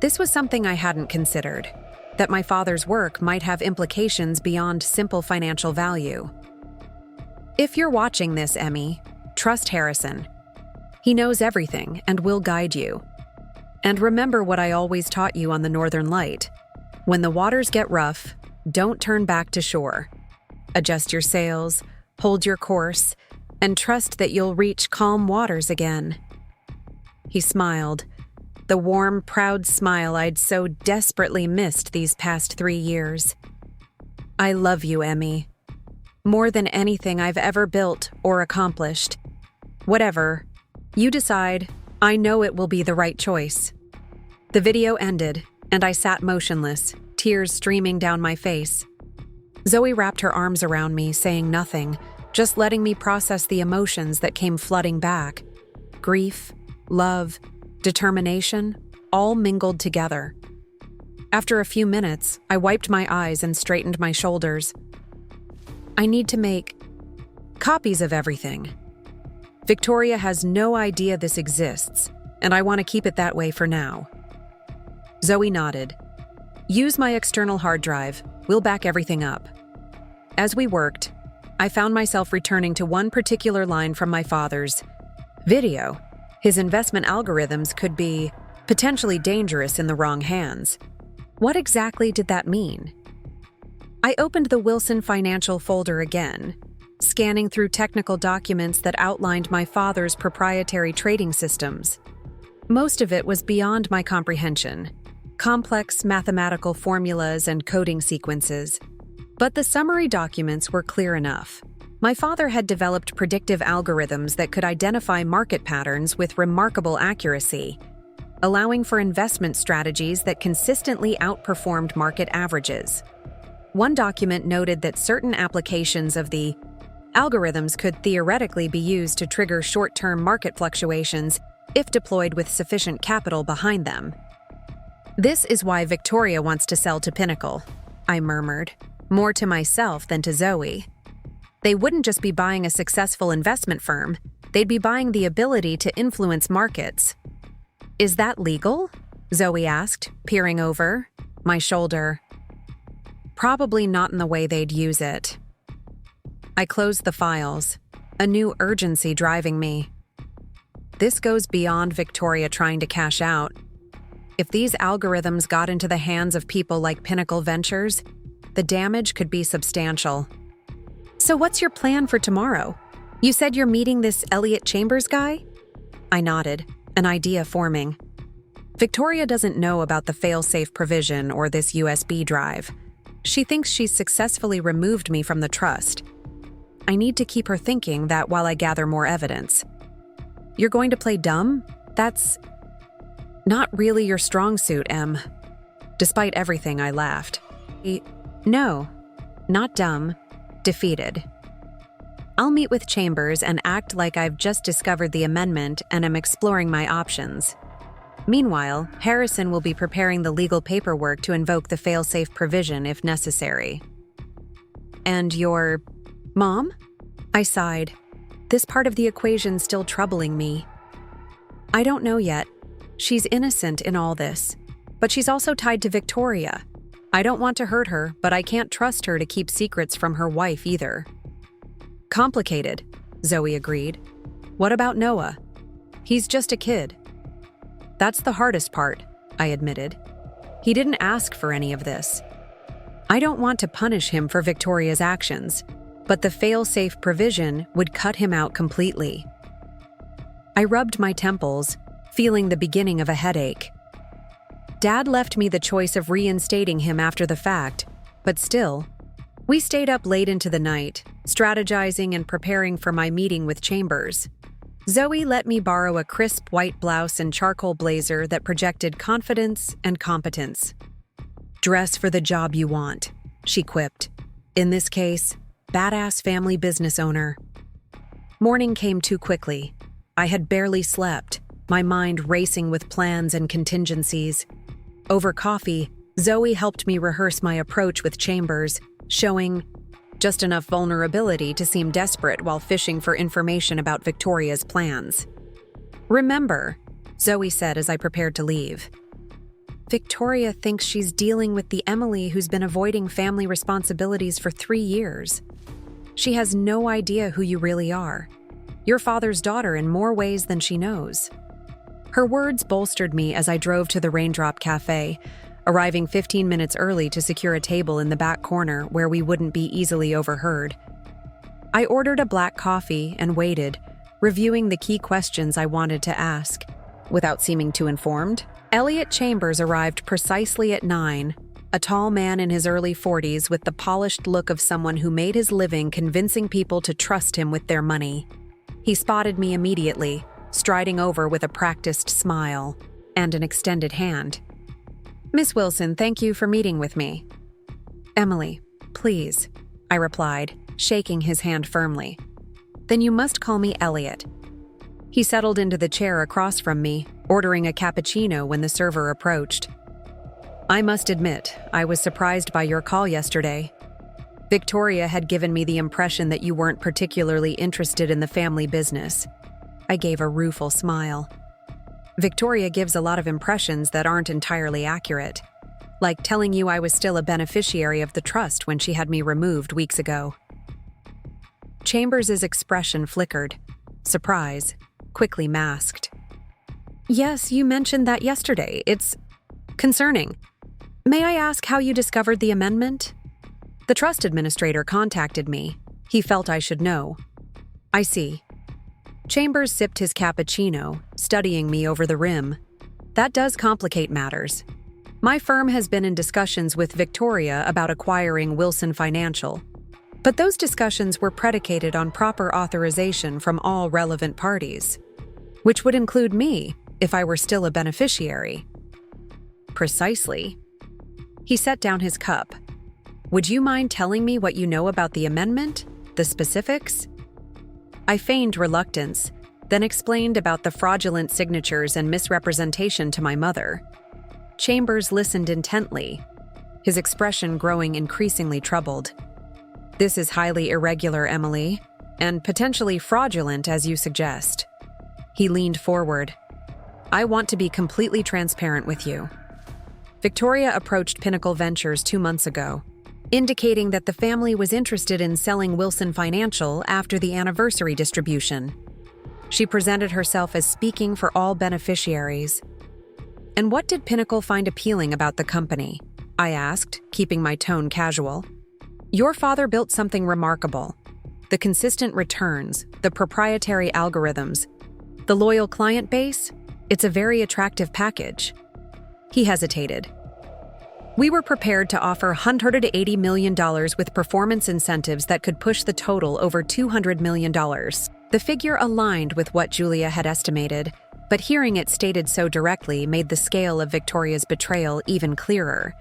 This was something I hadn't considered, that my father's work might have implications beyond simple financial value. If you're watching this, Emmy, trust Harrison. He knows everything and will guide you. And remember what I always taught you on the Northern Light. When the waters get rough, don't turn back to shore. Adjust your sails, hold your course, and trust that you'll reach calm waters again. He smiled, the warm, proud smile I'd so desperately missed these past 3 years. I love you, Emmy. More than anything I've ever built or accomplished. Whatever you decide, I know it will be the right choice. The video ended, and I sat motionless, tears streaming down my face. Zoe wrapped her arms around me, saying nothing, just letting me process the emotions that came flooding back. Grief, love, determination, all mingled together. After a few minutes, I wiped my eyes and straightened my shoulders. I need to make copies of everything. Victoria has no idea this exists, and I want to keep it that way for now. Zoe nodded. Use my external hard drive. We'll back everything up. As we worked, I found myself returning to one particular line from my father's video. His investment algorithms could be potentially dangerous in the wrong hands. What exactly did that mean? I opened the Wilson Financial folder again, scanning through technical documents that outlined my father's proprietary trading systems. Most of it was beyond my comprehension, complex mathematical formulas and coding sequences. But the summary documents were clear enough. My father had developed predictive algorithms that could identify market patterns with remarkable accuracy, allowing for investment strategies that consistently outperformed market averages. One document noted that certain applications of the algorithms could theoretically be used to trigger short-term market fluctuations if deployed with sufficient capital behind them. This is why Victoria wants to sell to Pinnacle, I murmured, more to myself than to Zoe. They wouldn't just be buying a successful investment firm, they'd be buying the ability to influence markets. Is that legal? Zoe asked, peering over my shoulder. Probably not in the way they'd use it. I closed the files, a new urgency driving me. This goes beyond Victoria trying to cash out. If these algorithms got into the hands of people like Pinnacle Ventures, the damage could be substantial. So what's your plan for tomorrow? You said you're meeting this Elliot Chambers guy? I nodded, an idea forming. Victoria doesn't know about the fail-safe provision or this USB drive. She thinks she's successfully removed me from the trust. I need to keep her thinking that while I gather more evidence. You're going to play dumb? That's not really your strong suit, Em. Despite everything, I laughed. No, not dumb, defeated. I'll meet with Chambers and act like I've just discovered the amendment and am exploring my options. Meanwhile, Harrison will be preparing the legal paperwork to invoke the fail-safe provision if necessary. And your mom? I sighed, this part of the equation still troubling me. I don't know yet. She's innocent in all this, but she's also tied to Victoria. I don't want to hurt her, but I can't trust her to keep secrets from her wife either. Complicated, Zoe agreed. What about Noah? He's just a kid. That's the hardest part, I admitted. He didn't ask for any of this. I don't want to punish him for Victoria's actions, but the fail-safe provision would cut him out completely. I rubbed my temples, feeling the beginning of a headache. Dad left me the choice of reinstating him after the fact, but still, we stayed up late into the night, strategizing and preparing for my meeting with Chambers. Zoe let me borrow a crisp white blouse and charcoal blazer that projected confidence and competence. Dress for the job you want, she quipped. In this case, badass family business owner. Morning came too quickly. I had barely slept, my mind racing with plans and contingencies. Over coffee, Zoe helped me rehearse my approach with Chambers, showing just enough vulnerability to seem desperate while fishing for information about Victoria's plans. Remember, Zoe said as I prepared to leave. Victoria thinks she's dealing with the Emily who's been avoiding family responsibilities for 3 years. She has no idea who you really are. Your father's daughter in more ways than she knows. Her words bolstered me as I drove to the Raindrop Cafe, arriving 15 minutes early to secure a table in the back corner where we wouldn't be easily overheard. I ordered a black coffee and waited, reviewing the key questions I wanted to ask. Without seeming too informed, Elliot Chambers arrived precisely at 9, a tall man in his early 40s with the polished look of someone who made his living convincing people to trust him with their money. He spotted me immediately, striding over with a practiced smile and an extended hand. Miss Wilson, thank you for meeting with me. Emily, please, I replied, shaking his hand firmly. Then you must call me Elliot. He settled into the chair across from me, ordering a cappuccino when the server approached. I must admit, I was surprised by your call yesterday. Victoria had given me the impression that you weren't particularly interested in the family business. I gave a rueful smile. Victoria gives a lot of impressions that aren't entirely accurate, like telling you I was still a beneficiary of the trust when she had me removed weeks ago. Chambers' expression flickered. Surprise, quickly masked. Yes, you mentioned that yesterday. It's concerning. May I ask how you discovered the amendment? The trust administrator contacted me. He felt I should know. I see. Chambers sipped his cappuccino, studying me over the rim. That does complicate matters. My firm has been in discussions with Victoria about acquiring Wilson Financial, but those discussions were predicated on proper authorization from all relevant parties, which would include me if I were still a beneficiary. Precisely. He set down his cup. Would you mind telling me what you know about the amendment, the specifics? I feigned reluctance, then explained about the fraudulent signatures and misrepresentation to my mother. Chambers listened intently, his expression growing increasingly troubled. This is highly irregular, Emily, and potentially fraudulent, as you suggest. He leaned forward. I want to be completely transparent with you. Victoria approached Pinnacle Ventures 2 months ago, indicating that the family was interested in selling Wilson Financial after the anniversary distribution. She presented herself as speaking for all beneficiaries. And what did Pinnacle find appealing about the company? I asked, keeping my tone casual. Your father built something remarkable. The consistent returns, the proprietary algorithms, the loyal client base, it's a very attractive package. He hesitated. We were prepared to offer $180 million with performance incentives that could push the total over $200 million. The figure aligned with what Julia had estimated, but hearing it stated so directly made the scale of Victoria's betrayal even clearer.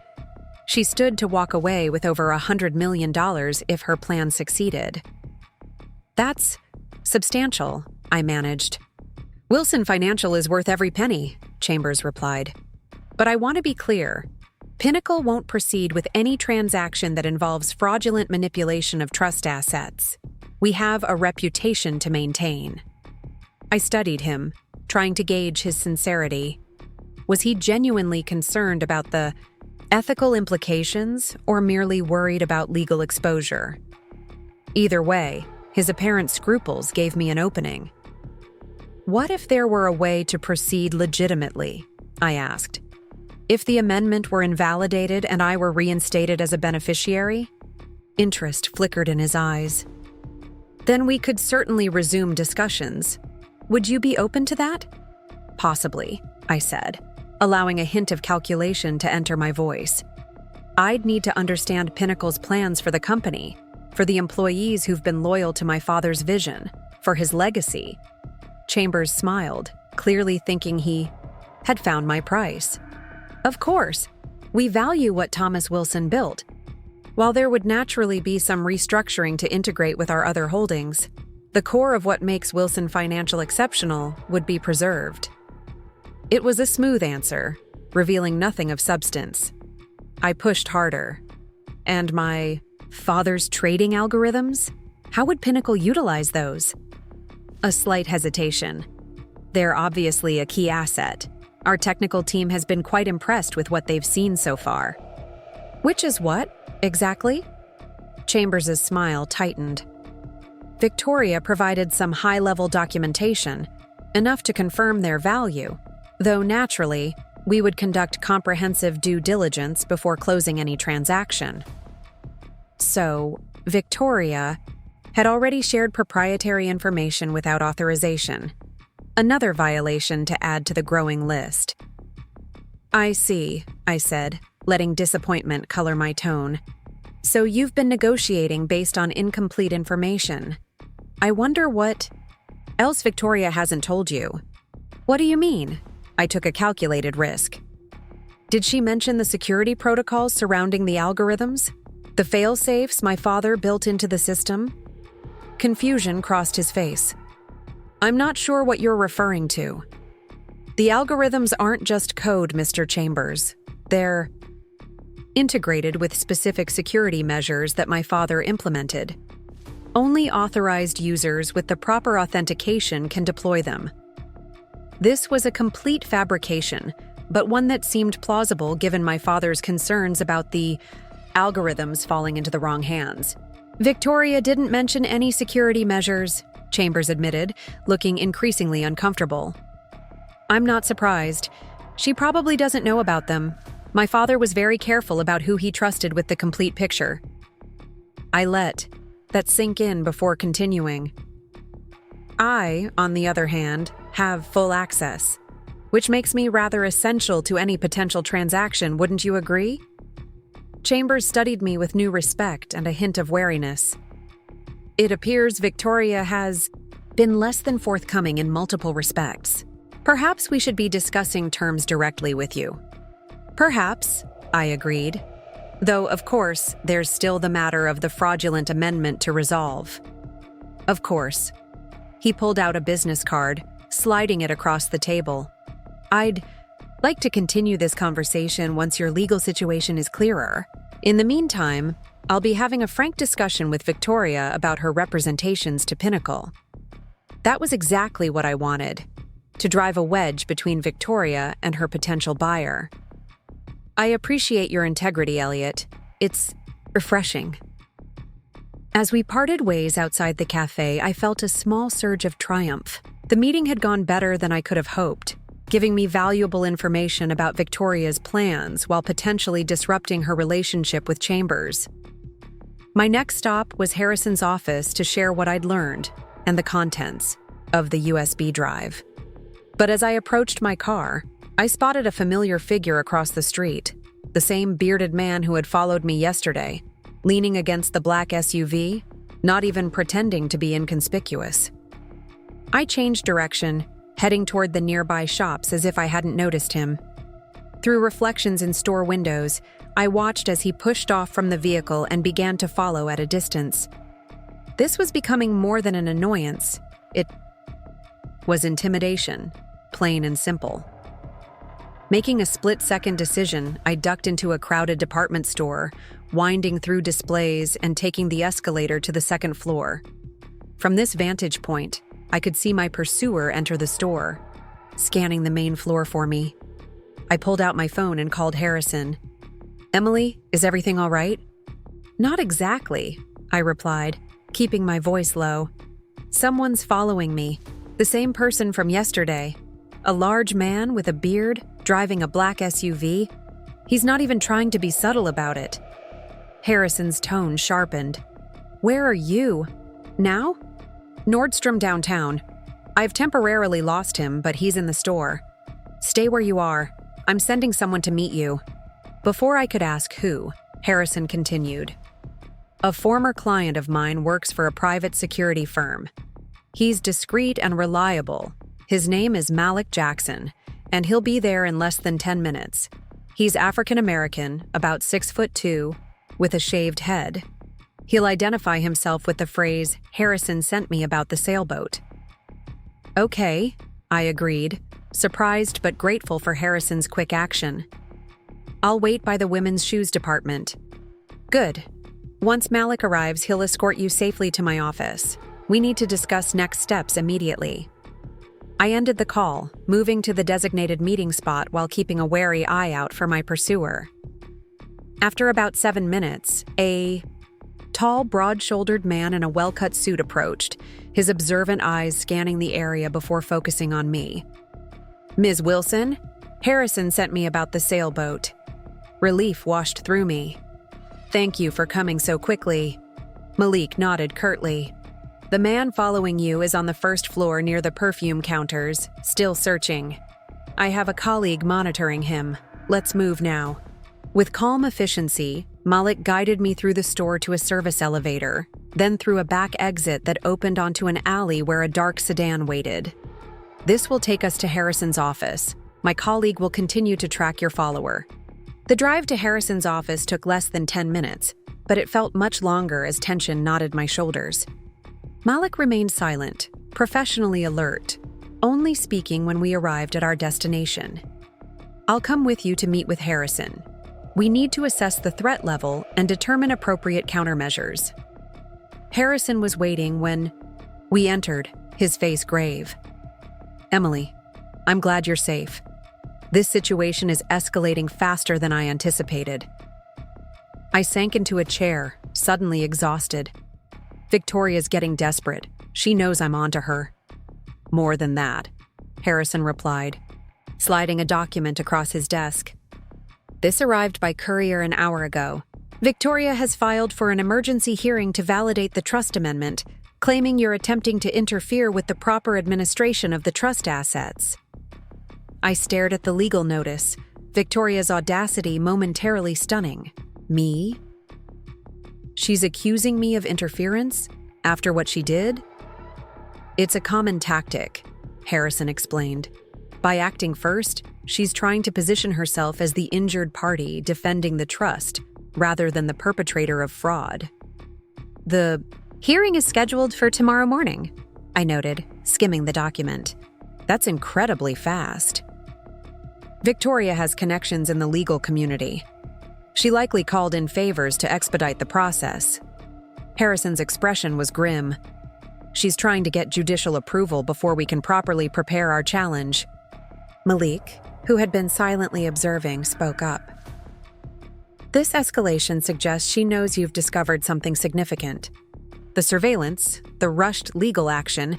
She stood to walk away with over $100 million if her plan succeeded. That's substantial, I managed. Wilson Financial is worth every penny, Chambers replied. But I want to be clear. Pinnacle won't proceed with any transaction that involves fraudulent manipulation of trust assets. We have a reputation to maintain. I studied him, trying to gauge his sincerity. Was he genuinely concerned about the ethical implications or merely worried about legal exposure? Either way, his apparent scruples gave me an opening. What if there were a way to proceed legitimately? I asked. If the amendment were invalidated and I were reinstated as a beneficiary? Interest flickered in his eyes. Then we could certainly resume discussions. Would you be open to that? Possibly, I said, allowing a hint of calculation to enter my voice. I'd need to understand Pinnacle's plans for the company, for the employees who've been loyal to my father's vision, for his legacy. Chambers smiled, clearly thinking he had found my price. Of course, we value what Thomas Wilson built. While there would naturally be some restructuring to integrate with our other holdings, the core of what makes Wilson Financial exceptional would be preserved. It was a smooth answer, revealing nothing of substance. I pushed harder. And my father's trading algorithms? How would Pinnacle utilize those? A slight hesitation. They're obviously a key asset. Our technical team has been quite impressed with what they've seen so far. Which is what, exactly? Chambers' smile tightened. Victoria provided some high-level documentation, enough to confirm their value, though naturally, we would conduct comprehensive due diligence before closing any transaction. So, Victoria had already shared proprietary information without authorization, another violation to add to the growing list. I see, I said, letting disappointment color my tone. So you've been negotiating based on incomplete information. I wonder what else Victoria hasn't told you. What do you mean? I took a calculated risk. Did she mention the security protocols surrounding the algorithms? The fail-safes my father built into the system? Confusion crossed his face. I'm not sure what you're referring to. The algorithms aren't just code, Mr. Chambers. They're integrated with specific security measures that my father implemented. Only authorized users with the proper authentication can deploy them. This was a complete fabrication, but one that seemed plausible given my father's concerns about the algorithms falling into the wrong hands. Victoria didn't mention any security measures, Chambers admitted, looking increasingly uncomfortable. I'm not surprised. She probably doesn't know about them. My father was very careful about who he trusted with the complete picture. I let that sink in before continuing. I, on the other hand, have full access, which makes me rather essential to any potential transaction, wouldn't you agree? Chambers studied me with new respect and a hint of wariness. It appears Victoria has been less than forthcoming in multiple respects. Perhaps we should be discussing terms directly with you. Perhaps, I agreed. Though, of course, there's still the matter of the fraudulent amendment to resolve. Of course. He pulled out a business card, sliding it across the table. I'd like to continue this conversation once your legal situation is clearer. In the meantime, I'll be having a frank discussion with Victoria about her representations to Pinnacle. That was exactly what I wanted, to drive a wedge between Victoria and her potential buyer. I appreciate your integrity, Elliot. It's refreshing. As we parted ways outside the cafe, I felt a small surge of triumph. The meeting had gone better than I could have hoped, giving me valuable information about Victoria's plans while potentially disrupting her relationship with Chambers. My next stop was Harrison's office to share what I'd learned and the contents of the USB drive. But as I approached my car, I spotted a familiar figure across the street, the same bearded man who had followed me yesterday, leaning against the black SUV, not even pretending to be inconspicuous. I changed direction, heading toward the nearby shops as if I hadn't noticed him. Through reflections in store windows, I watched as he pushed off from the vehicle and began to follow at a distance. This was becoming more than an annoyance. It was intimidation, plain and simple. Making a split-second decision, I ducked into a crowded department store, winding through displays and taking the escalator to the second floor. From this vantage point, I could see my pursuer enter the store, scanning the main floor for me. I pulled out my phone and called Harrison. "Emily, is everything all right?" "Not exactly," I replied, keeping my voice low. "Someone's following me, the same person from yesterday. A large man with a beard, driving a black SUV. He's not even trying to be subtle about it." Harrison's tone sharpened. "Where are you? Now?" "Nordstrom downtown. I've temporarily lost him, but he's in the store. Stay where you are. I'm sending someone to meet you." Before I could ask who, Harrison continued. "A former client of mine works for a private security firm. He's discreet and reliable. His name is Malik Jackson, and he'll be there in less than 10 minutes. He's African American, about 6'2", with a shaved head. He'll identify himself with the phrase, "Harrison sent me about the sailboat." Okay, I agreed, surprised but grateful for Harrison's quick action. I'll wait by the women's shoes department. Good. Once Malik arrives, he'll escort you safely to my office. We need to discuss next steps immediately. I ended the call, moving to the designated meeting spot while keeping a wary eye out for my pursuer. After about 7 minutes, a tall, broad-shouldered man in a well-cut suit approached, his observant eyes scanning the area before focusing on me. "Ms. Wilson, Harrison sent me about the sailboat." Relief washed through me. "Thank you for coming so quickly." Malik nodded curtly. "The man following you is on the first floor near the perfume counters, still searching. I have a colleague monitoring him. Let's move now." With calm efficiency, Malik guided me through the store to a service elevator, then through a back exit that opened onto an alley where a dark sedan waited. "This will take us to Harrison's office. My colleague will continue to track your follower." The drive to Harrison's office took less than 10 minutes, but it felt much longer as tension knotted my shoulders. Malik remained silent, professionally alert, only speaking when we arrived at our destination. "I'll come with you to meet with Harrison. We need to assess the threat level and determine appropriate countermeasures." Harrison was waiting when we entered, his face grave. "Emily, I'm glad you're safe. This situation is escalating faster than I anticipated." I sank into a chair, suddenly exhausted. "Victoria's getting desperate. She knows I'm onto her." "More than that," Harrison replied, sliding a document across his desk. "This arrived by courier an hour ago. Victoria has filed for an emergency hearing to validate the trust amendment, claiming you're attempting to interfere with the proper administration of the trust assets." I stared at the legal notice, Victoria's audacity momentarily stunning. Me? She's accusing me of interference after what she did? "It's a common tactic," Harrison explained. "By acting first, she's trying to position herself as the injured party defending the trust, rather than the perpetrator of fraud." "The hearing is scheduled for tomorrow morning," I noted, skimming the document. "That's incredibly fast." "Victoria has connections in the legal community. She likely called in favors to expedite the process." Harrison's expression was grim. "She's trying to get judicial approval before we can properly prepare our challenge." Malik, who had been silently observing, spoke up. "This escalation suggests she knows you've discovered something significant. The surveillance, the rushed legal action,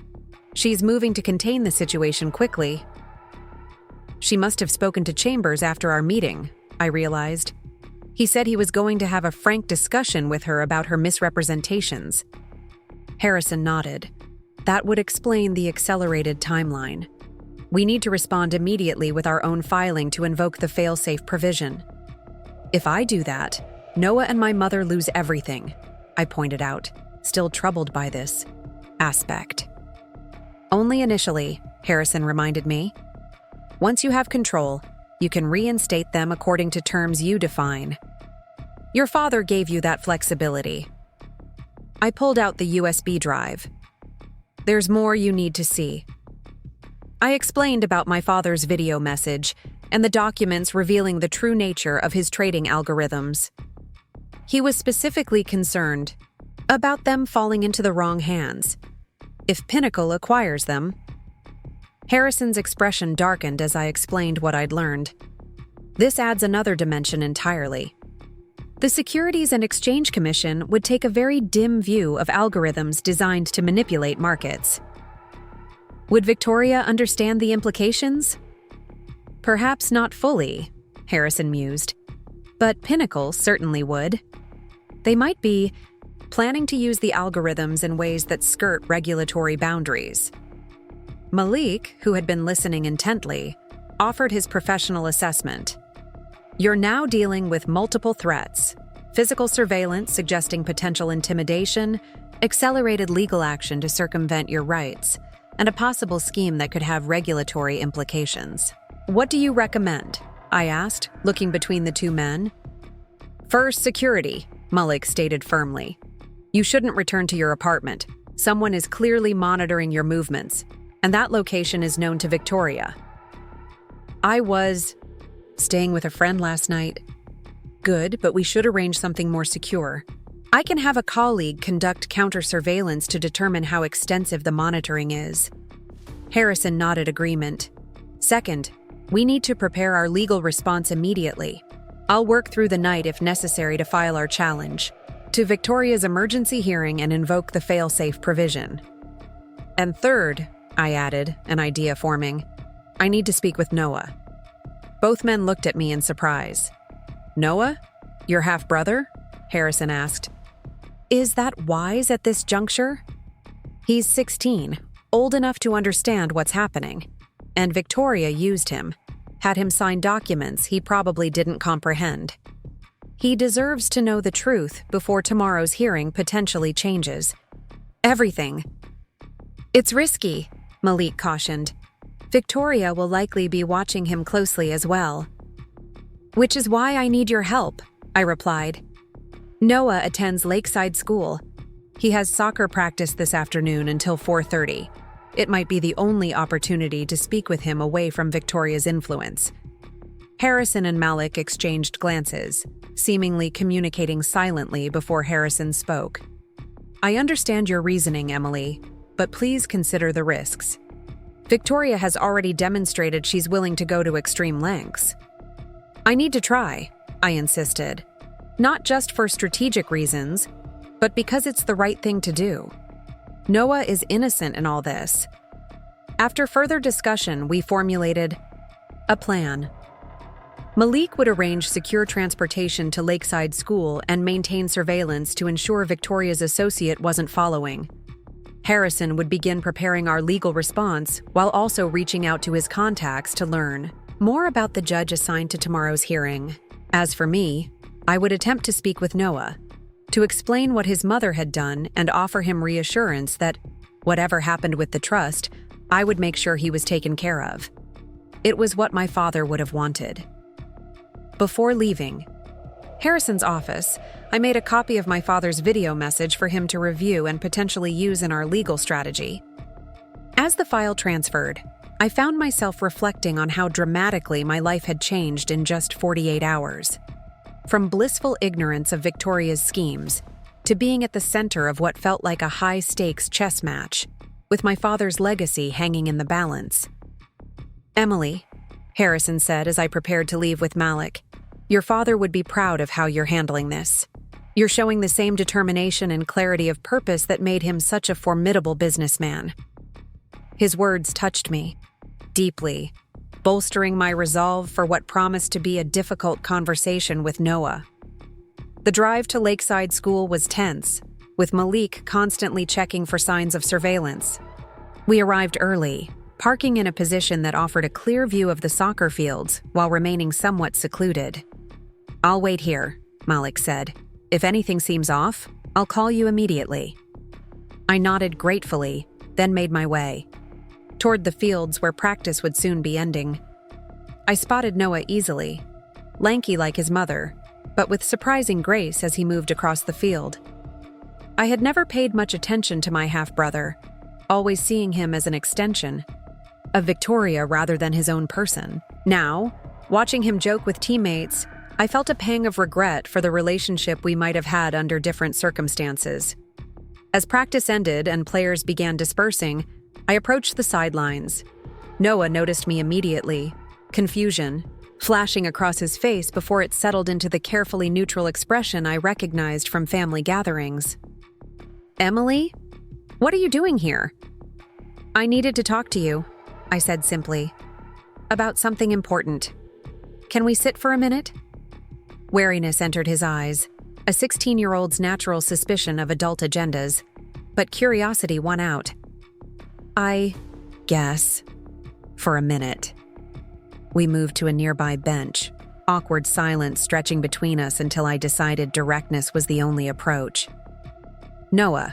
she's moving to contain the situation quickly." "She must have spoken to Chambers after our meeting," I realized. "He said he was going to have a frank discussion with her about her misrepresentations." Harrison nodded. "That would explain the accelerated timeline. We need to respond immediately with our own filing to invoke the fail-safe provision." "If I do that, Noah and my mother lose everything," I pointed out, still troubled by this aspect. "Only initially," Harrison reminded me. "Once you have control, you can reinstate them according to terms you define. Your father gave you that flexibility." I pulled out the USB drive. "There's more you need to see." I explained about my father's video message and the documents revealing the true nature of his trading algorithms. He was specifically concerned about them falling into the wrong hands. If Pinnacle acquires them. Harrison's expression darkened as I explained what I'd learned. "This adds another dimension entirely. The Securities and Exchange Commission would take a very dim view of algorithms designed to manipulate markets. Would Victoria understand the implications? Perhaps not fully," Harrison mused. "But Pinnacle certainly would. They might be planning to use the algorithms in ways that skirt regulatory boundaries." Malik, who had been listening intently, offered his professional assessment. "You're now dealing with multiple threats: physical surveillance suggesting potential intimidation, accelerated legal action to circumvent your rights, and a possible scheme that could have regulatory implications. What do you recommend?" I asked, looking between the two men. "First, security," Malik stated firmly. You shouldn't return to your apartment. Someone is clearly monitoring your movements, and that location is known to Victoria. I was staying with a friend last night. Good, but we should arrange something more secure. I can have a colleague conduct counter-surveillance to determine how extensive the monitoring is. Harrison nodded agreement. Second, we need to prepare our legal response immediately. I'll work through the night if necessary to file our challenge to Victoria's emergency hearing and invoke the fail-safe provision. And third, I added, an idea forming, I need to speak with Noah. Both men looked at me in surprise. Noah? Your half-brother? Harrison asked. Is that wise at this juncture? He's 16, old enough to understand what's happening. And Victoria used him, had him sign documents he probably didn't comprehend. He deserves to know the truth before tomorrow's hearing potentially changes. Everything. It's risky, Malik cautioned. Victoria will likely be watching him closely as well. Which is why I need your help, I replied. Noah attends Lakeside School. He has soccer practice this afternoon until 4:30. It might be the only opportunity to speak with him away from Victoria's influence. Harrison and Malik exchanged glances, seemingly communicating silently before Harrison spoke. I understand your reasoning, Emily, but please consider the risks. Victoria has already demonstrated she's willing to go to extreme lengths. I need to try, I insisted. Not just for strategic reasons, but because it's the right thing to do. Noah is innocent in all this. After further discussion, we formulated a plan. Malik would arrange secure transportation to Lakeside School and maintain surveillance to ensure Victoria's associate wasn't following. Harrison would begin preparing our legal response while also reaching out to his contacts to learn more about the judge assigned to tomorrow's hearing. As for me, I would attempt to speak with Noah, to explain what his mother had done and offer him reassurance that, whatever happened with the trust, I would make sure he was taken care of. It was what my father would have wanted. Before leaving Harrison's office, I made a copy of my father's video message for him to review and potentially use in our legal strategy. As the file transferred, I found myself reflecting on how dramatically my life had changed in just 48 hours. From blissful ignorance of Victoria's schemes to being at the center of what felt like a high-stakes chess match, with my father's legacy hanging in the balance. Emily, Harrison said as I prepared to leave with Malik, your father would be proud of how you're handling this. You're showing the same determination and clarity of purpose that made him such a formidable businessman. His words touched me deeply, bolstering my resolve for what promised to be a difficult conversation with Noah. The drive to Lakeside School was tense, with Malik constantly checking for signs of surveillance. We arrived early, parking in a position that offered a clear view of the soccer fields while remaining somewhat secluded. I'll wait here, Malik said. If anything seems off, I'll call you immediately. I nodded gratefully, then made my way toward the fields where practice would soon be ending. I spotted Noah easily, lanky like his mother, but with surprising grace as he moved across the field. I had never paid much attention to my half-brother, always seeing him as an extension of Victoria rather than his own person. Now, watching him joke with teammates, I felt a pang of regret for the relationship we might have had under different circumstances. As practice ended and players began dispersing, I approached the sidelines. Noah noticed me immediately, confusion flashing across his face before it settled into the carefully neutral expression I recognized from family gatherings. Emily? What are you doing here? I needed to talk to you, I said simply. About something important. Can we sit for a minute? Wariness entered his eyes, a 16-year-old's natural suspicion of adult agendas, but curiosity won out. I guess, for a minute. We moved to a nearby bench, awkward silence stretching between us until I decided directness was the only approach. Noah,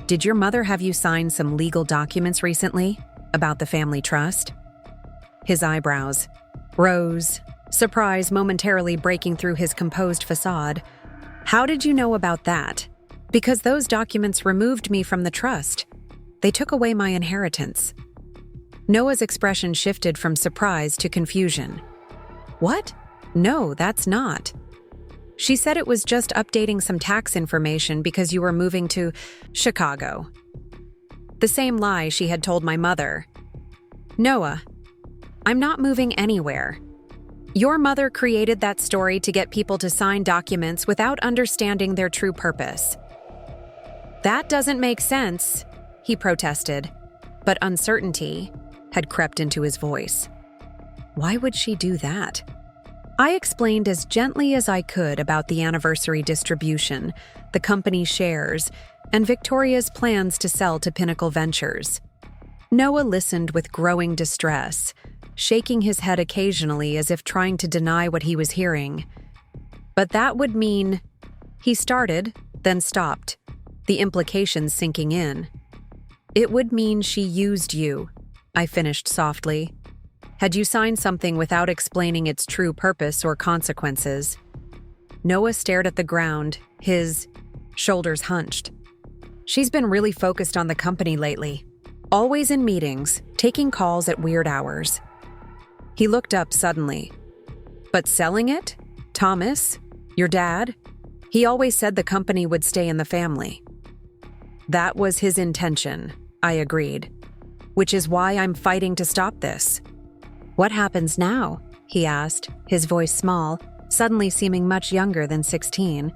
did your mother have you sign some legal documents recently about the family trust? His eyebrows rose, surprise momentarily breaking through his composed facade. How did you know about that? Because those documents removed me from the trust. They took away my inheritance. Noah's expression shifted from surprise to confusion. What? No, that's not. She said it was just updating some tax information because you were moving to Chicago. The same lie she had told my mother. Noah, I'm not moving anywhere. Your mother created that story to get people to sign documents without understanding their true purpose. That doesn't make sense, he protested, but uncertainty had crept into his voice. Why would she do that? I explained as gently as I could about the anniversary distribution, the company shares, and Victoria's plans to sell to Pinnacle Ventures. Noah listened with growing distress, shaking his head occasionally as if trying to deny what he was hearing. But that would mean... He started, then stopped, the implications sinking in. It would mean she used you, I finished softly. Had you signed something without explaining its true purpose or consequences? Noah stared at the ground, his shoulders hunched. She's been really focused on the company lately. Always in meetings, taking calls at weird hours. He looked up suddenly. But selling it? Thomas? Your dad? He always said the company would stay in the family. That was his intention, I agreed. Which is why I'm fighting to stop this. What happens now? He asked, his voice small, suddenly seeming much younger than 16.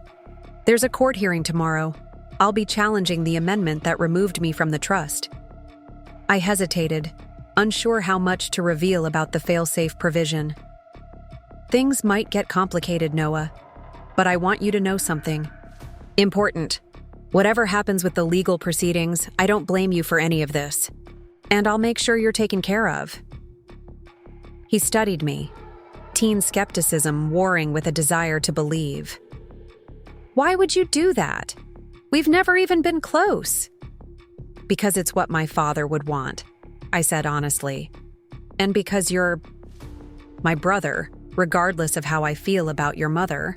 There's a court hearing tomorrow. I'll be challenging the amendment that removed me from the trust. I hesitated, unsure how much to reveal about the fail-safe provision. Things might get complicated, Noah, but I want you to know something. Important. Whatever happens with the legal proceedings, I don't blame you for any of this. And I'll make sure you're taken care of. He studied me, teen skepticism warring with a desire to believe. Why would you do that? We've never even been close. Because it's what my father would want, I said honestly. And because you're my brother, regardless of how I feel about your mother.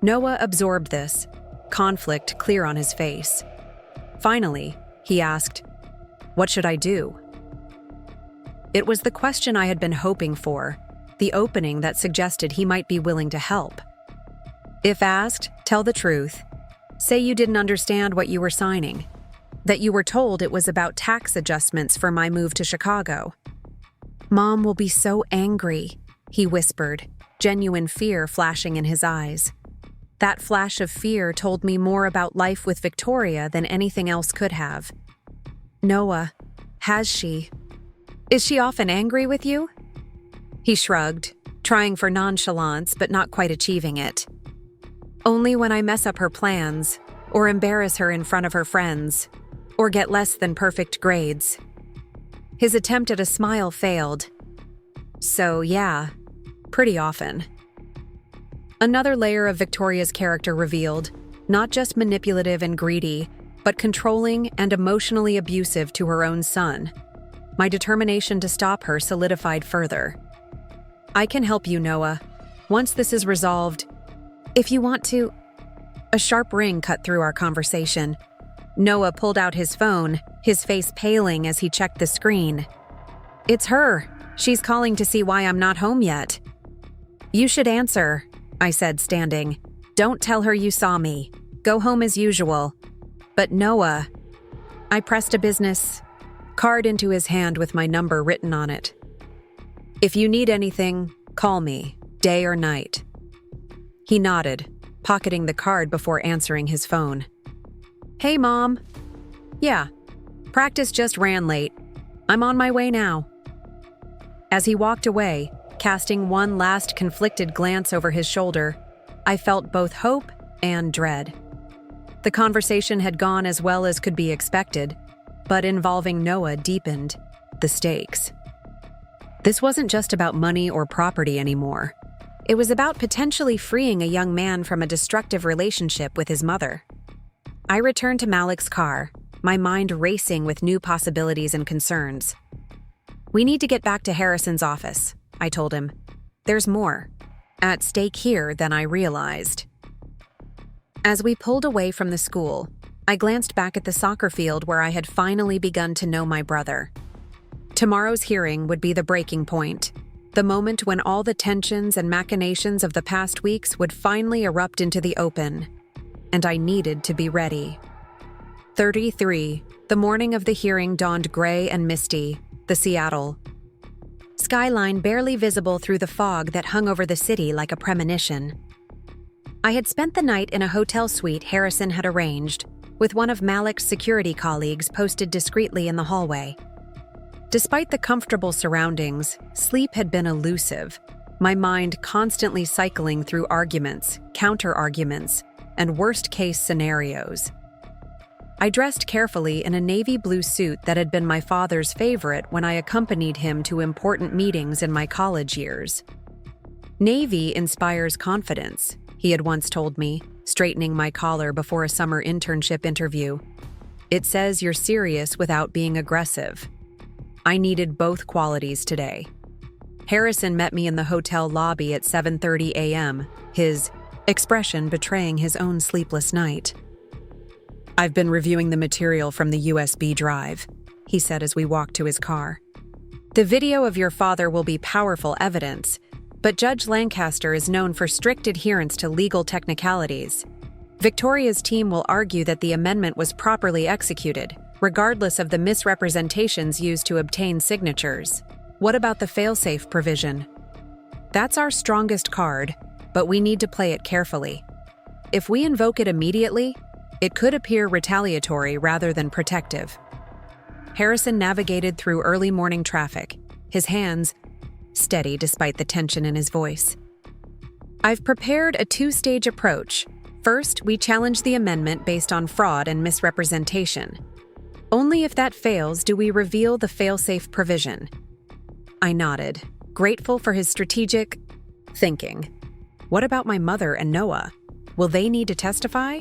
Noah absorbed this, conflict clear on his face. Finally, he asked, "What should I do?" It was the question I had been hoping for, the opening that suggested he might be willing to help. If asked, tell the truth. Say you didn't understand what you were signing, that you were told it was about tax adjustments for my move to Chicago. Mom will be so angry, he whispered, genuine fear flashing in his eyes. That flash of fear told me more about life with Victoria than anything else could have. Noah, has she? Is she often angry with you? He shrugged, trying for nonchalance but not quite achieving it. Only when I mess up her plans, or embarrass her in front of her friends, or get less than perfect grades. His attempt at a smile failed. So yeah, pretty often. Another layer of Victoria's character revealed, not just manipulative and greedy, but controlling and emotionally abusive to her own son. My determination to stop her solidified further. I can help you, Noah. Once this is resolved, if you want to... A sharp ring cut through our conversation. Noah pulled out his phone, his face paling as he checked the screen. It's her. She's calling to see why I'm not home yet. You should answer, I said, standing. Don't tell her you saw me. Go home as usual. But Noah... I pressed a business card into his hand with my number written on it. If you need anything, call me, day or night. He nodded, pocketing the card before answering his phone. Hey, Mom. Yeah, practice just ran late. I'm on my way now. As he walked away, casting one last conflicted glance over his shoulder, I felt both hope and dread. The conversation had gone as well as could be expected, but involving Noah deepened the stakes. This wasn't just about money or property anymore. It was about potentially freeing a young man from a destructive relationship with his mother. I returned to Malik's car, my mind racing with new possibilities and concerns. We need to get back to Harrison's office, I told him. There's more at stake here than I realized. As we pulled away from the school, I glanced back at the soccer field where I had finally begun to know my brother. Tomorrow's hearing would be the breaking point, the moment when all the tensions and machinations of the past weeks would finally erupt into the open, and I needed to be ready. 33. The morning of the hearing dawned gray and misty, the Seattle skyline barely visible through the fog that hung over the city like a premonition. I had spent the night in a hotel suite Harrison had arranged, with one of Malik's security colleagues posted discreetly in the hallway. Despite the comfortable surroundings, sleep had been elusive, my mind constantly cycling through arguments, counter-arguments, and worst-case scenarios. I dressed carefully in a navy blue suit that had been my father's favorite when I accompanied him to important meetings in my college years. Navy inspires confidence, he had once told me, straightening my collar before a summer internship interview. It says you're serious without being aggressive. I needed both qualities today. Harrison met me in the hotel lobby at 7:30 a.m., his expression betraying his own sleepless night. "I've been reviewing the material from the USB drive," he said as we walked to his car. "The video of your father will be powerful evidence, but Judge Lancaster is known for strict adherence to legal technicalities. Victoria's team will argue that the amendment was properly executed, regardless of the misrepresentations used to obtain signatures. What about the failsafe provision? That's our strongest card, but we need to play it carefully. If we invoke it immediately, it could appear retaliatory rather than protective." Harrison navigated through early morning traffic, his hands steady despite the tension in his voice. "I've prepared a two-stage approach. First, we challenge the amendment based on fraud and misrepresentation. Only if that fails do we reveal the failsafe provision." I nodded, grateful for his strategic thinking. "What about my mother and Noah? Will they need to testify?"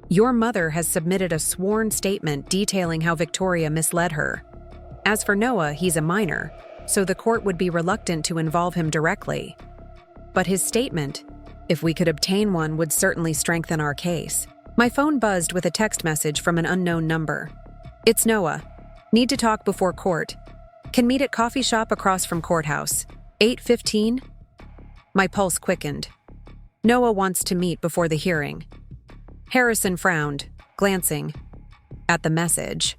"Your mother has submitted a sworn statement detailing how Victoria misled her. As for Noah, he's a minor, so the court would be reluctant to involve him directly. But his statement, if we could obtain one, would certainly strengthen our case." My phone buzzed with a text message from an unknown number. "It's Noah. Need to talk before court. Can meet at coffee shop across from courthouse. 8:15? My pulse quickened. Noah wants to meet before the hearing. Harrison frowned, glancing at the message.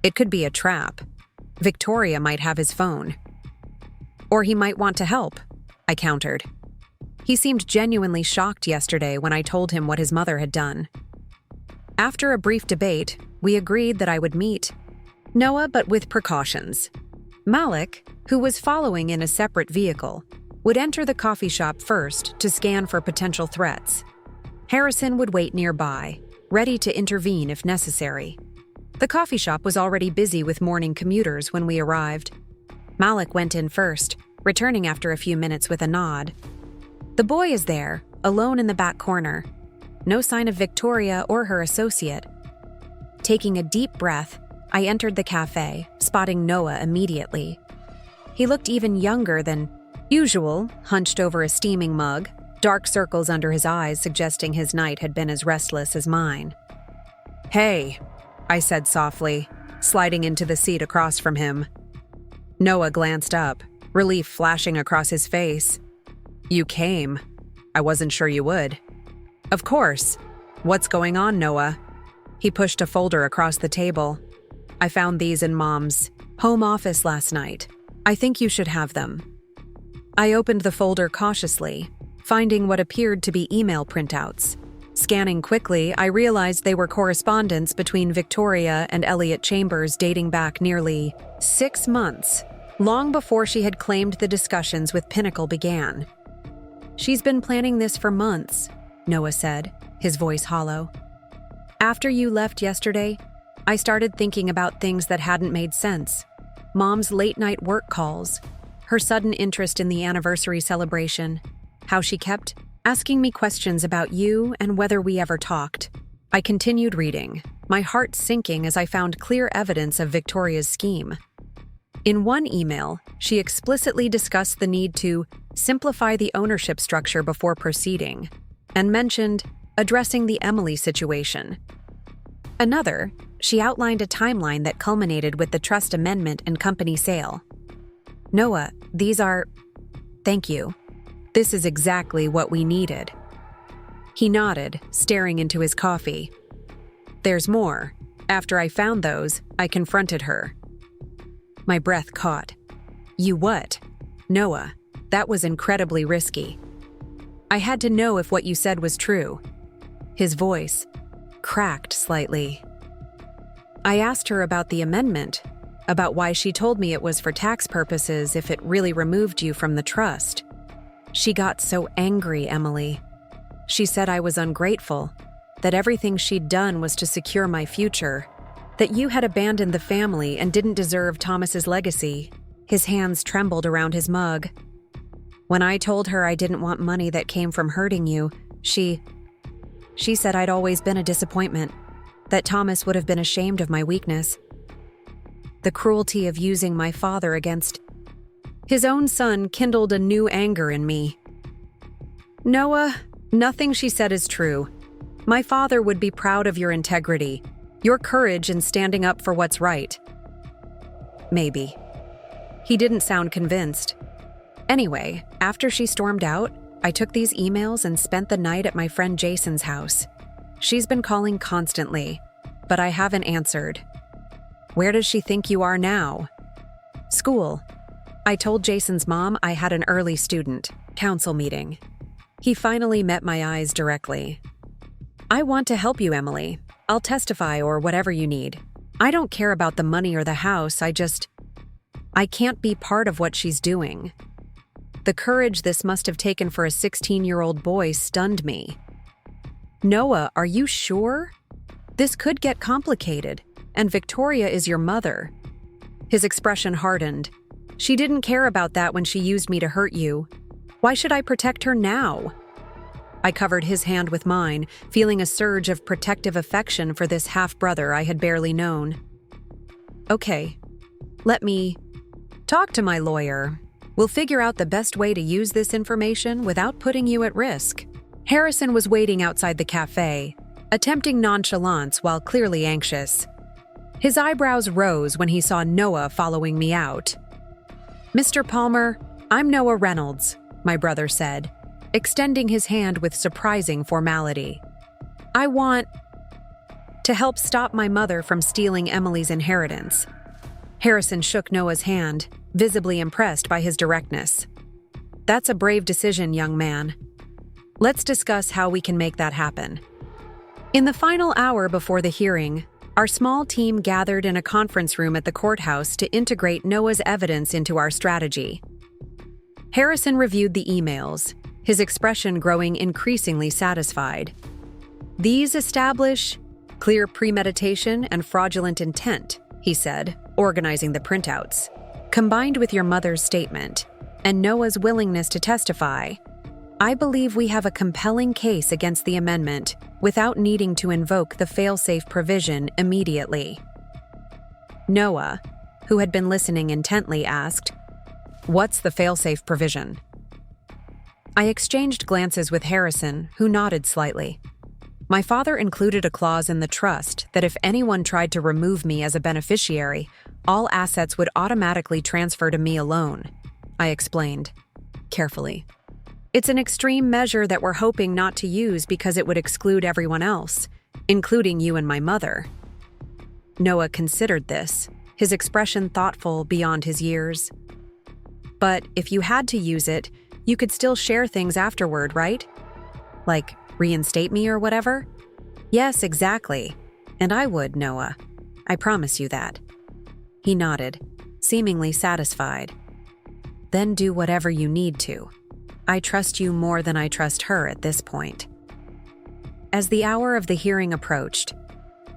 It could be a trap. Victoria might have his phone. Or he might want to help, I countered. He seemed genuinely shocked yesterday when I told him what his mother had done. After a brief debate, we agreed that I would meet Noah, but with precautions. Malik, who was following in a separate vehicle, would enter the coffee shop first to scan for potential threats. Harrison would wait nearby, ready to intervene if necessary. The coffee shop was already busy with morning commuters when we arrived. Malik went in first, returning after a few minutes with a nod. The boy is there, alone in the back corner. No sign of Victoria or her associate. Taking a deep breath, I entered the cafe, spotting Noah immediately. He looked even younger than usual, hunched over a steaming mug, dark circles under his eyes suggesting his night had been as restless as mine. "Hey," I said softly, sliding into the seat across from him. Noah glanced up, relief flashing across his face. "You came. I wasn't sure you would." "Of course. What's going on, Noah?" He pushed a folder across the table. "I found these in Mom's home office last night. I think you should have them." I opened the folder cautiously, finding what appeared to be email printouts. Scanning quickly, I realized they were correspondence between Victoria and Elliot Chambers dating back nearly 6 months, long before she had claimed the discussions with Pinnacle began. "She's been planning this for months," Noah said, his voice hollow. "After you left yesterday, I started thinking about things that hadn't made sense. Mom's late-night work calls, her sudden interest in the anniversary celebration, how she kept asking me questions about you and whether we ever talked." I continued reading, my heart sinking as I found clear evidence of Victoria's scheme. In one email, she explicitly discussed the need to simplify the ownership structure before proceeding, and mentioned addressing the Emily situation. Another, she outlined a timeline that culminated with the trust amendment and company sale. Noah, these are... Thank you. This is exactly what we needed. He nodded, staring into his coffee. There's more. After I found those, I confronted her. My breath caught. You what? Noah, that was incredibly risky. I had to know if what you said was true. His voice cracked slightly. I asked her about the amendment, about why she told me it was for tax purposes if it really removed you from the trust. She got so angry, Emily. She said I was ungrateful, that everything she'd done was to secure my future, that you had abandoned the family and didn't deserve Thomas's legacy. His hands trembled around his mug. When I told her I didn't want money that came from hurting you, she said I'd always been a disappointment, that Thomas would have been ashamed of my weakness. The cruelty of using my father against his own son kindled a new anger in me. Noah, nothing she said is true. My father would be proud of your integrity, your courage in standing up for what's right. Maybe. He didn't sound convinced. Anyway, after she stormed out, I took these emails and spent the night at my friend Jason's house. She's been calling constantly, but I haven't answered. Where does she think you are now? School. I told Jason's mom I had an early student council meeting. He finally met my eyes directly. I want to help you, Emily. I'll testify or whatever you need. I don't care about the money or the house, I can't be part of what she's doing. The courage this must have taken for a 16-year-old boy stunned me. Noah, are you sure? This could get complicated, and Victoria is your mother. His expression hardened. She didn't care about that when she used me to hurt you. Why should I protect her now? I covered his hand with mine, feeling a surge of protective affection for this half-brother I had barely known. Okay, let me talk to my lawyer. We'll figure out the best way to use this information without putting you at risk. Harrison was waiting outside the cafe, attempting nonchalance while clearly anxious. His eyebrows rose when he saw Noah following me out. Mr. Palmer, I'm Noah Reynolds, my brother said, extending his hand with surprising formality. I want to help stop my mother from stealing Emily's inheritance. Harrison shook Noah's hand, visibly impressed by his directness. That's a brave decision, young man. Let's discuss how we can make that happen. In the final hour before the hearing, our small team gathered in a conference room at the courthouse to integrate Noah's evidence into our strategy. Harrison reviewed the emails, his expression growing increasingly satisfied. These establish clear premeditation and fraudulent intent, he said, organizing the printouts. Combined with your mother's statement and Noah's willingness to testify, I believe we have a compelling case against the amendment without needing to invoke the fail-safe provision immediately. Noah, who had been listening intently, asked, "What's the fail-safe provision?" I exchanged glances with Harrison, who nodded slightly. My father included a clause in the trust that if anyone tried to remove me as a beneficiary, all assets would automatically transfer to me alone, I explained, carefully. It's an extreme measure that we're hoping not to use because it would exclude everyone else, including you and my mother. Noah considered this, his expression thoughtful beyond his years. But if you had to use it, you could still share things afterward, right? Like reinstate me or whatever? Yes, exactly. And I would, Noah. I promise you that. He nodded, seemingly satisfied. Then do whatever you need to. I trust you more than I trust her at this point. As the hour of the hearing approached,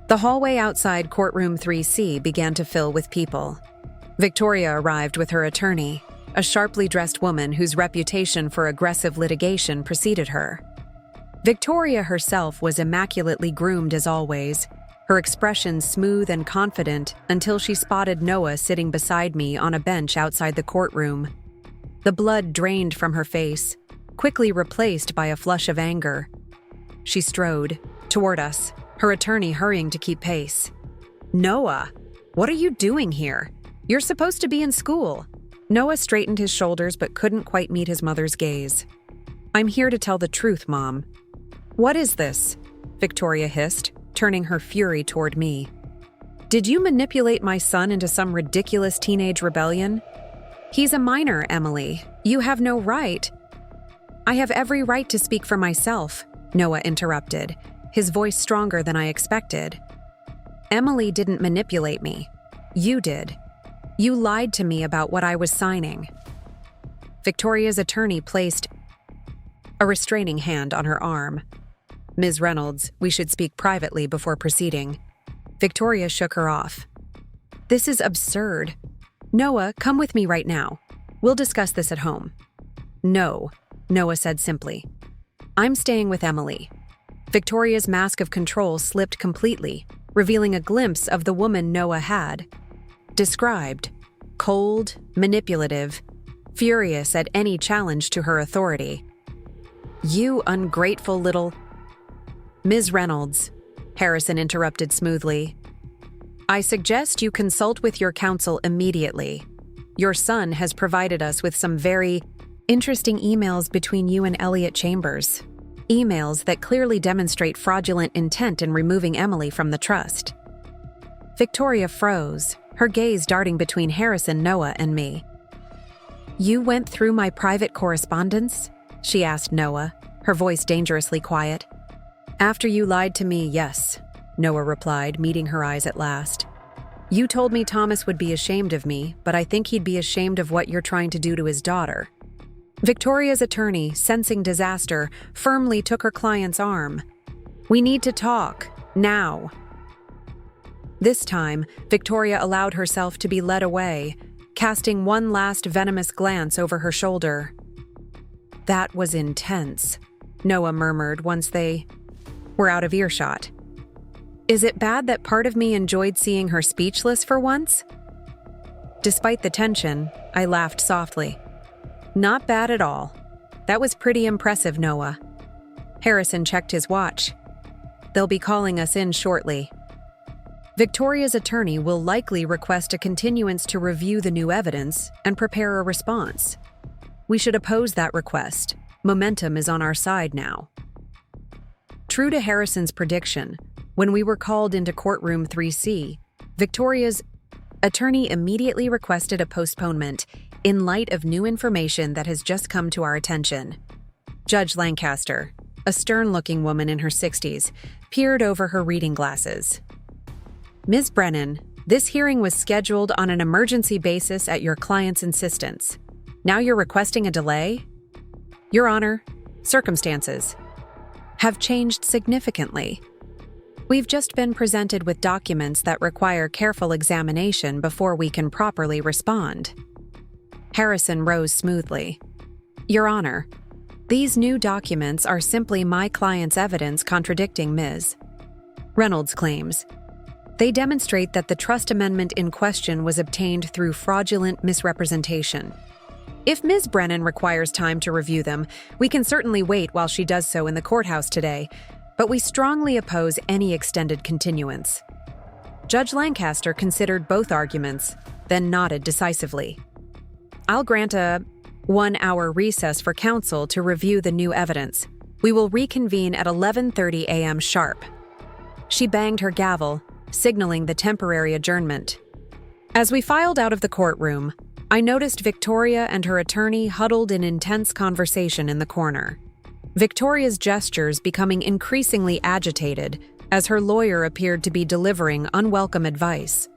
the hallway outside courtroom 3C began to fill with people. Victoria arrived with her attorney, a sharply dressed woman whose reputation for aggressive litigation preceded her. Victoria herself was immaculately groomed as always, her expression smooth and confident until she spotted Noah sitting beside me on a bench outside the courtroom. The blood drained from her face, quickly replaced by a flush of anger. She strode toward us, her attorney hurrying to keep pace. "Noah, what are you doing here? You're supposed to be in school." Noah straightened his shoulders but couldn't quite meet his mother's gaze. "I'm here to tell the truth, Mom." "What is this?" Victoria hissed, turning her fury toward me. "Did you manipulate my son into some ridiculous teenage rebellion?" "He's a minor, Emily. You have no right." "I have every right to speak for myself," Noah interrupted, his voice stronger than I expected. "Emily didn't manipulate me. You did. You lied to me about what I was signing." Victoria's attorney placed a restraining hand on her arm. "Ms. Reynolds, we should speak privately before proceeding." Victoria shook her off. "This is absurd. Noah, come with me right now. We'll discuss this at home." "No," Noah said simply. "I'm staying with Emily." Victoria's mask of control slipped completely, revealing a glimpse of the woman Noah had described: cold, manipulative, furious at any challenge to her authority. "You ungrateful little—" "Ms. Reynolds," Harrison interrupted smoothly, "I suggest you consult with your counsel immediately. Your son has provided us with some very interesting emails between you and Elliot Chambers. Emails that clearly demonstrate fraudulent intent in removing Emily from the trust." Victoria froze, her gaze darting between Harrison, Noah, and me. "You went through my private correspondence?" she asked Noah, her voice dangerously quiet. "After you lied to me, yes," Noah replied, meeting her eyes at last. "You told me Thomas would be ashamed of me, but I think he'd be ashamed of what you're trying to do to his daughter." Victoria's attorney, sensing disaster, firmly took her client's arm. "We need to talk, now." This time, Victoria allowed herself to be led away, casting one last venomous glance over her shoulder. "That was intense," Noah murmured once they were out of earshot. "Is it bad that part of me enjoyed seeing her speechless for once?" Despite the tension, I laughed softly. "Not bad at all. That was pretty impressive, Noah." Harrison checked his watch. "They'll be calling us in shortly." Victoria's attorney will likely request a continuance to review the new evidence and prepare a response. We should oppose that request. Momentum is on our side now. True to Harrison's prediction, when we were called into courtroom 3C, Victoria's attorney immediately requested a postponement in light of new information that has just come to our attention. Judge Lancaster, a stern-looking woman in her 60s, peered over her reading glasses. "Ms. Brennan, this hearing was scheduled on an emergency basis at your client's insistence. Now you're requesting a delay? Your Honor, circumstances have changed significantly. We've just been presented with documents that require careful examination before we can properly respond." Harrison rose smoothly. "Your Honor, these new documents are simply my client's evidence contradicting Ms. Reynolds' claims. They demonstrate that the trust amendment in question was obtained through fraudulent misrepresentation. If Ms. Brennan requires time to review them, we can certainly wait while she does so in the courthouse today, but we strongly oppose any extended continuance." Judge Lancaster considered both arguments, then nodded decisively. "I'll grant a 1-hour recess for counsel to review the new evidence. We will reconvene at 11:30 a.m. sharp." She banged her gavel, signaling the temporary adjournment. As we filed out of the courtroom, I noticed Victoria and her attorney huddled in intense conversation in the corner. Victoria's gestures becoming increasingly agitated as her lawyer appeared to be delivering unwelcome advice.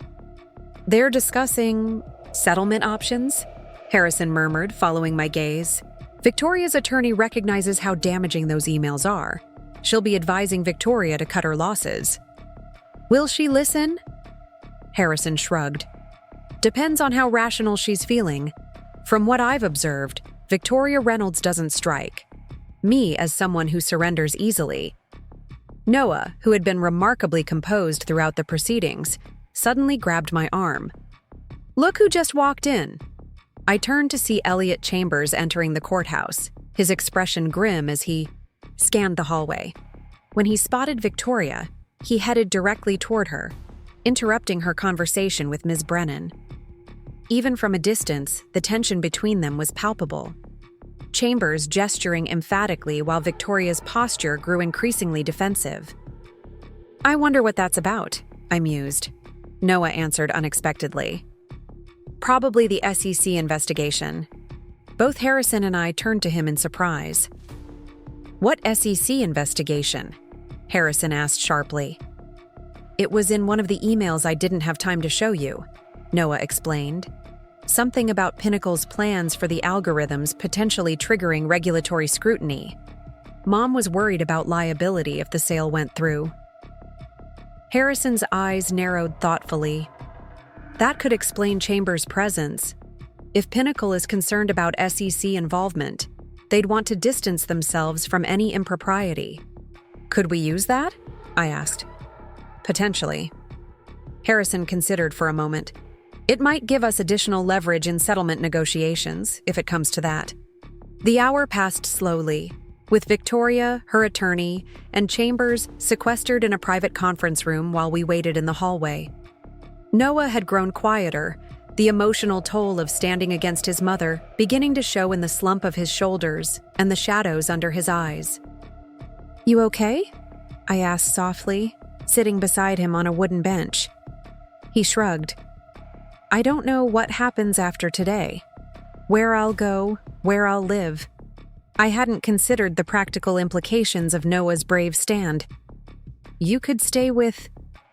"They're discussing settlement options?" Harrison murmured, following my gaze. Victoria's attorney recognizes how damaging those emails are. She'll be advising Victoria to cut her losses. "Will she listen?" Harrison shrugged. "Depends on how rational she's feeling. From what I've observed, Victoria Reynolds doesn't strike me as someone who surrenders easily." Noah, who had been remarkably composed throughout the proceedings, suddenly grabbed my arm. "Look who just walked in." I turned to see Elliot Chambers entering the courthouse, his expression grim as he scanned the hallway. When he spotted Victoria, he headed directly toward her, interrupting her conversation with Ms. Brennan. Even from a distance, the tension between them was palpable. Chambers gesturing emphatically while Victoria's posture grew increasingly defensive. "I wonder what that's about," I mused. Noah answered unexpectedly. "Probably the SEC investigation." Both Harrison and I turned to him in surprise. "What SEC investigation?" Harrison asked sharply. "It was in one of the emails I didn't have time to show you," Noah explained. "Something about Pinnacle's plans for the algorithms potentially triggering regulatory scrutiny. Mom was worried about liability if the sale went through." Harrison's eyes narrowed thoughtfully. That could explain Chambers' presence. If Pinnacle is concerned about SEC involvement, they'd want to distance themselves from any impropriety. "Could we use that?" I asked. "Potentially." Harrison considered for a moment. "It might give us additional leverage in settlement negotiations, if it comes to that." The hour passed slowly, with Victoria, her attorney, and Chambers sequestered in a private conference room while we waited in the hallway. Noah had grown quieter, the emotional toll of standing against his mother beginning to show in the slump of his shoulders and the shadows under his eyes. "You okay?" I asked softly, sitting beside him on a wooden bench. He shrugged. "I don't know what happens after today. Where I'll go, where I'll live. I hadn't considered the practical implications of Noah's brave stand. You could stay with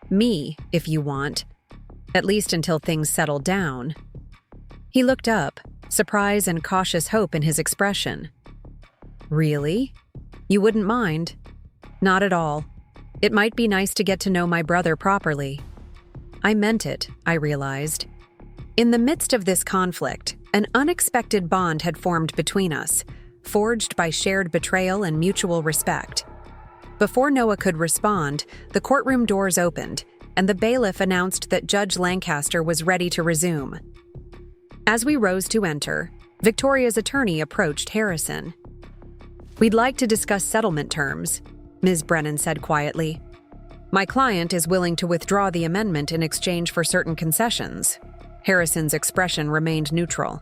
me if you want, at least until things settle down." He looked up, surprise and cautious hope in his expression. "Really? You wouldn't mind?" "Not at all. It might be nice to get to know my brother properly." I meant it, I realized. In the midst of this conflict, an unexpected bond had formed between us, forged by shared betrayal and mutual respect. Before Noah could respond, the courtroom doors opened, and the bailiff announced that Judge Lancaster was ready to resume. As we rose to enter, Victoria's attorney approached Harrison. "We'd like to discuss settlement terms," Ms. Brennan said quietly. "My client is willing to withdraw the amendment in exchange for certain concessions." Harrison's expression remained neutral.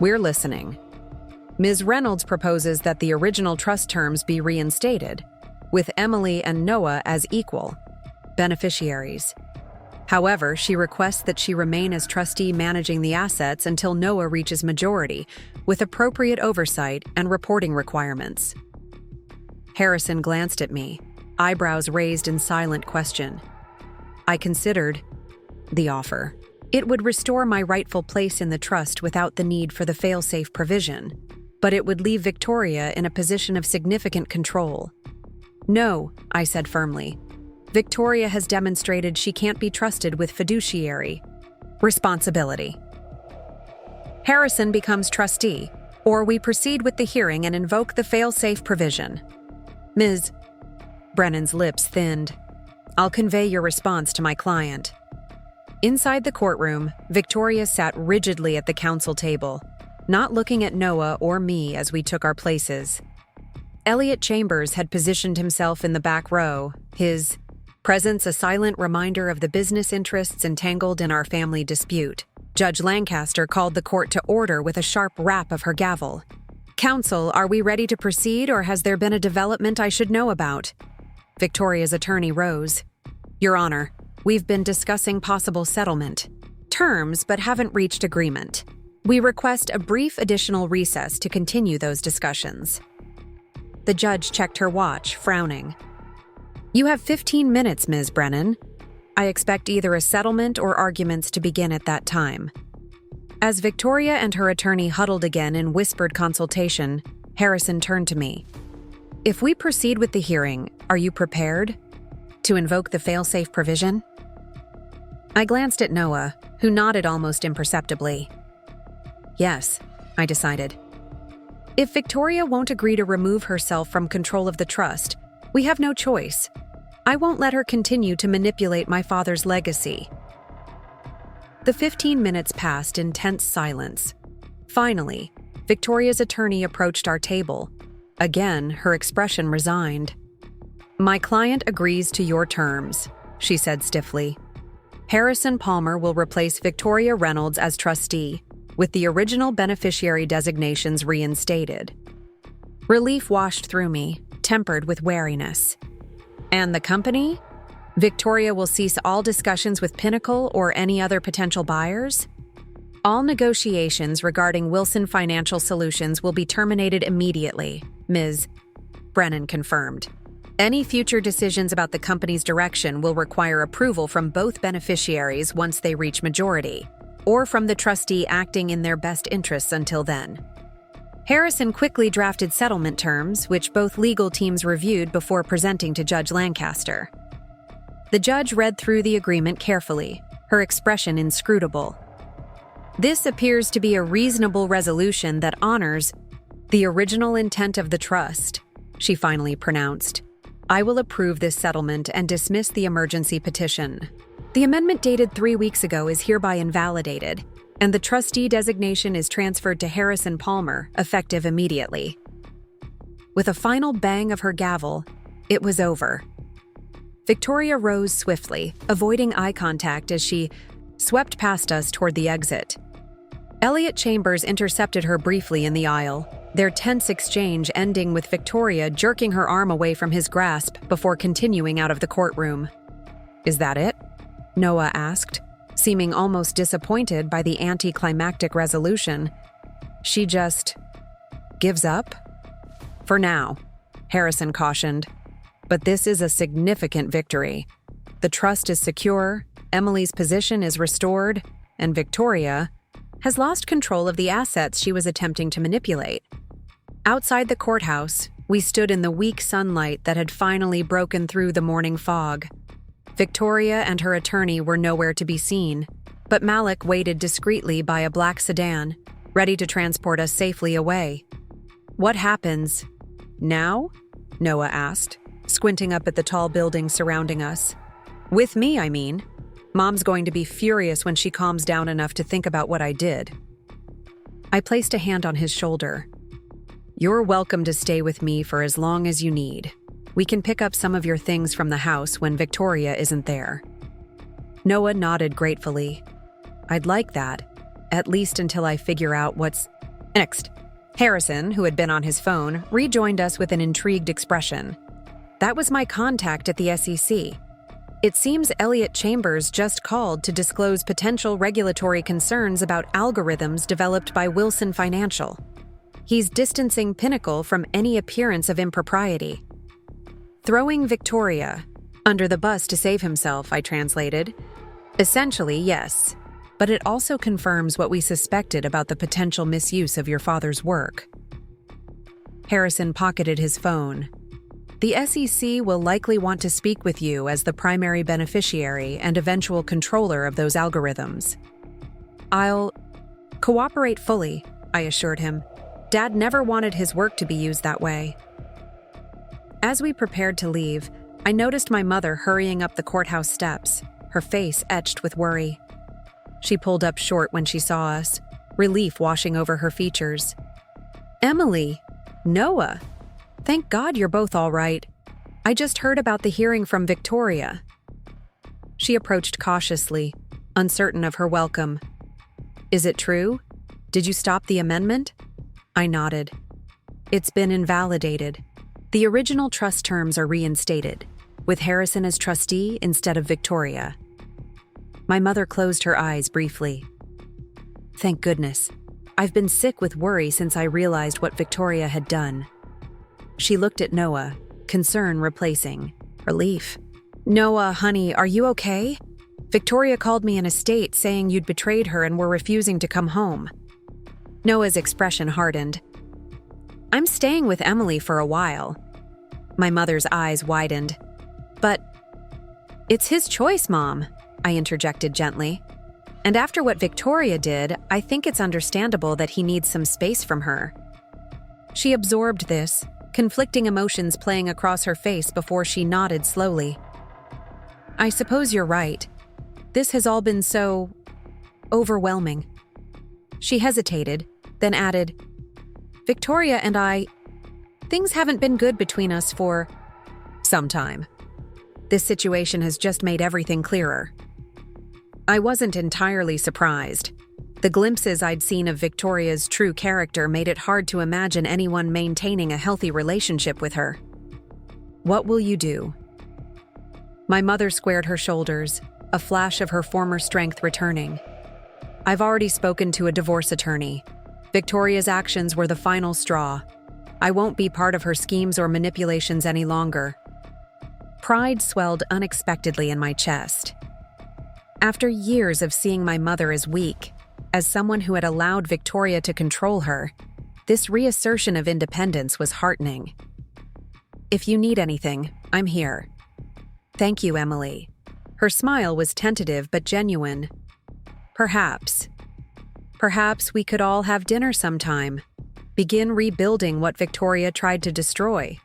"We're listening." "Ms. Reynolds proposes that the original trust terms be reinstated, with Emily and Noah as equal beneficiaries. However, she requests that she remain as trustee managing the assets until Noah reaches majority, with appropriate oversight and reporting requirements." Harrison glanced at me, eyebrows raised in silent question. I considered the offer. It would restore my rightful place in the trust without the need for the fail-safe provision, but it would leave Victoria in a position of significant control. "No," I said firmly. "Victoria has demonstrated she can't be trusted with fiduciary responsibility. Harrison becomes trustee, or we proceed with the hearing and invoke the fail-safe provision." Ms. Brennan's lips thinned. "I'll convey your response to my client." Inside the courtroom, Victoria sat rigidly at the counsel table, not looking at Noah or me as we took our places. Elliot Chambers had positioned himself in the back row, his presence a silent reminder of the business interests entangled in our family dispute. Judge Lancaster called the court to order with a sharp rap of her gavel. "Counsel, are we ready to proceed, or has there been a development I should know about?" Victoria's attorney rose. "Your Honor, we've been discussing possible settlement terms but haven't reached agreement. We request a brief additional recess to continue those discussions." The judge checked her watch, frowning. "You have 15 minutes, Ms. Brennan. I expect either a settlement or arguments to begin at that time." As Victoria and her attorney huddled again in whispered consultation, Harrison turned to me. "If we proceed with the hearing, are you prepared to invoke the fail-safe provision?" I glanced at Noah, who nodded almost imperceptibly. "Yes," I decided. If Victoria won't agree to remove herself from control of the trust, we have no choice. I won't let her continue to manipulate my father's legacy. The 15 minutes passed in tense silence. Finally, Victoria's attorney approached our table. Again, her expression resigned. My client agrees to your terms, she said stiffly. Harrison Palmer will replace Victoria Reynolds as trustee, with the original beneficiary designations reinstated. Relief washed through me, tempered with wariness. And the company? Victoria will cease all discussions with Pinnacle or any other potential buyers? All negotiations regarding Wilson Financial Solutions will be terminated immediately, Ms. Brennan confirmed. Any future decisions about the company's direction will require approval from both beneficiaries once they reach majority, or from the trustee acting in their best interests until then. Harrison quickly drafted settlement terms, which both legal teams reviewed before presenting to Judge Lancaster. The judge read through the agreement carefully, her expression inscrutable. This appears to be a reasonable resolution that honors the original intent of the trust, she finally pronounced. I will approve this settlement and dismiss the emergency petition. The amendment dated 3 weeks ago is hereby invalidated, and the trustee designation is transferred to Harrison Palmer, effective immediately. With a final bang of her gavel, it was over. Victoria rose swiftly, avoiding eye contact as she swept past us toward the exit. Elliot Chambers intercepted her briefly in the aisle, their tense exchange ending with Victoria jerking her arm away from his grasp before continuing out of the courtroom. Is that it? Noah asked, seeming almost disappointed by the anticlimactic resolution. She just gives up? For now, Harrison cautioned. But this is a significant victory. The trust is secure, Emily's position is restored, and Victoria has lost control of the assets she was attempting to manipulate. Outside the courthouse, we stood in the weak sunlight that had finally broken through the morning fog. Victoria and her attorney were nowhere to be seen, but Malik waited discreetly by a black sedan, ready to transport us safely away. What happens now? Noah asked, squinting up at the tall buildings surrounding us. With me, I mean. Mom's going to be furious when she calms down enough to think about what I did. I placed a hand on his shoulder. You're welcome to stay with me for as long as you need. We can pick up some of your things from the house when Victoria isn't there. Noah nodded gratefully. I'd like that, at least until I figure out what's next. Harrison, who had been on his phone, rejoined us with an intrigued expression. That was my contact at the SEC. It seems Elliot Chambers just called to disclose potential regulatory concerns about algorithms developed by Wilson Financial. He's distancing Pinnacle from any appearance of impropriety. Throwing Victoria under the bus to save himself, I translated. Essentially, yes, but it also confirms what we suspected about the potential misuse of your father's work. Harrison pocketed his phone. The SEC will likely want to speak with you as the primary beneficiary and eventual controller of those algorithms. I'll cooperate fully, I assured him. Dad never wanted his work to be used that way. As we prepared to leave, I noticed my mother hurrying up the courthouse steps, her face etched with worry. She pulled up short when she saw us, relief washing over her features. Emily, Noah, thank God you're both all right. I just heard about the hearing from Victoria. She approached cautiously, uncertain of her welcome. Is it true? Did you stop the amendment? I nodded. It's been invalidated. The original trust terms are reinstated, with Harrison as trustee instead of Victoria. My mother closed her eyes briefly. Thank goodness. I've been sick with worry since I realized what Victoria had done. She looked at Noah, concern replacing relief. Noah, honey, are you okay? Victoria called me in a state saying you'd betrayed her and were refusing to come home. Noah's expression hardened. I'm staying with Emily for a while. My mother's eyes widened. But it's his choice, Mom, I interjected gently. And after what Victoria did, I think it's understandable that he needs some space from her. She absorbed this, conflicting emotions playing across her face before she nodded slowly. I suppose you're right. This has all been so overwhelming. She hesitated, then added, Victoria and I, things haven't been good between us for Sometime. This situation has just made everything clearer. I wasn't entirely surprised. The glimpses I'd seen of Victoria's true character made it hard to imagine anyone maintaining a healthy relationship with her. What will you do? My mother squared her shoulders, a flash of her former strength returning. I've already spoken to a divorce attorney. Victoria's actions were the final straw. I won't be part of her schemes or manipulations any longer. Pride swelled unexpectedly in my chest. After years of seeing my mother as weak, as someone who had allowed Victoria to control her, this reassertion of independence was heartening. If you need anything, I'm here. Thank you, Emily. Her smile was tentative but genuine. Perhaps we could all have dinner sometime. Begin rebuilding what Victoria tried to destroy.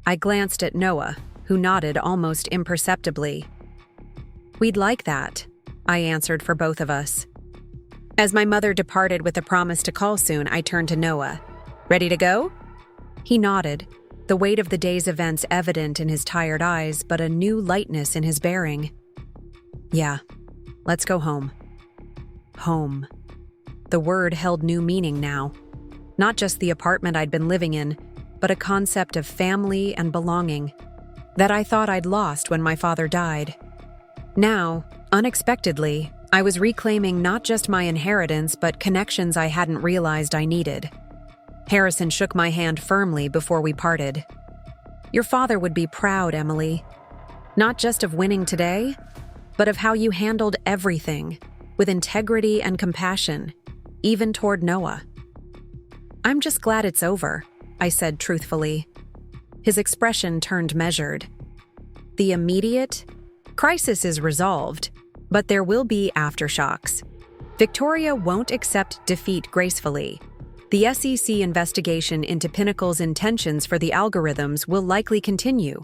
I glanced at Noah, who nodded almost imperceptibly. We'd like that, I answered for both of us. As my mother departed with a promise to call soon, I turned to Noah. Ready to go? He nodded, the weight of the day's events evident in his tired eyes, but a new lightness in his bearing. Yeah, let's go home. Home. The word held new meaning now. Not just the apartment I'd been living in, but a concept of family and belonging that I thought I'd lost when my father died. Now, unexpectedly, I was reclaiming not just my inheritance, but connections I hadn't realized I needed. Harrison shook my hand firmly before we parted. Your father would be proud, Emily. Not just of winning today, but of how you handled everything, with integrity and compassion, even toward Noah. I'm just glad it's over, I said truthfully. His expression turned measured. The immediate crisis is resolved, but there will be aftershocks. Victoria won't accept defeat gracefully. The SEC investigation into Pinnacle's intentions for the algorithms will likely continue,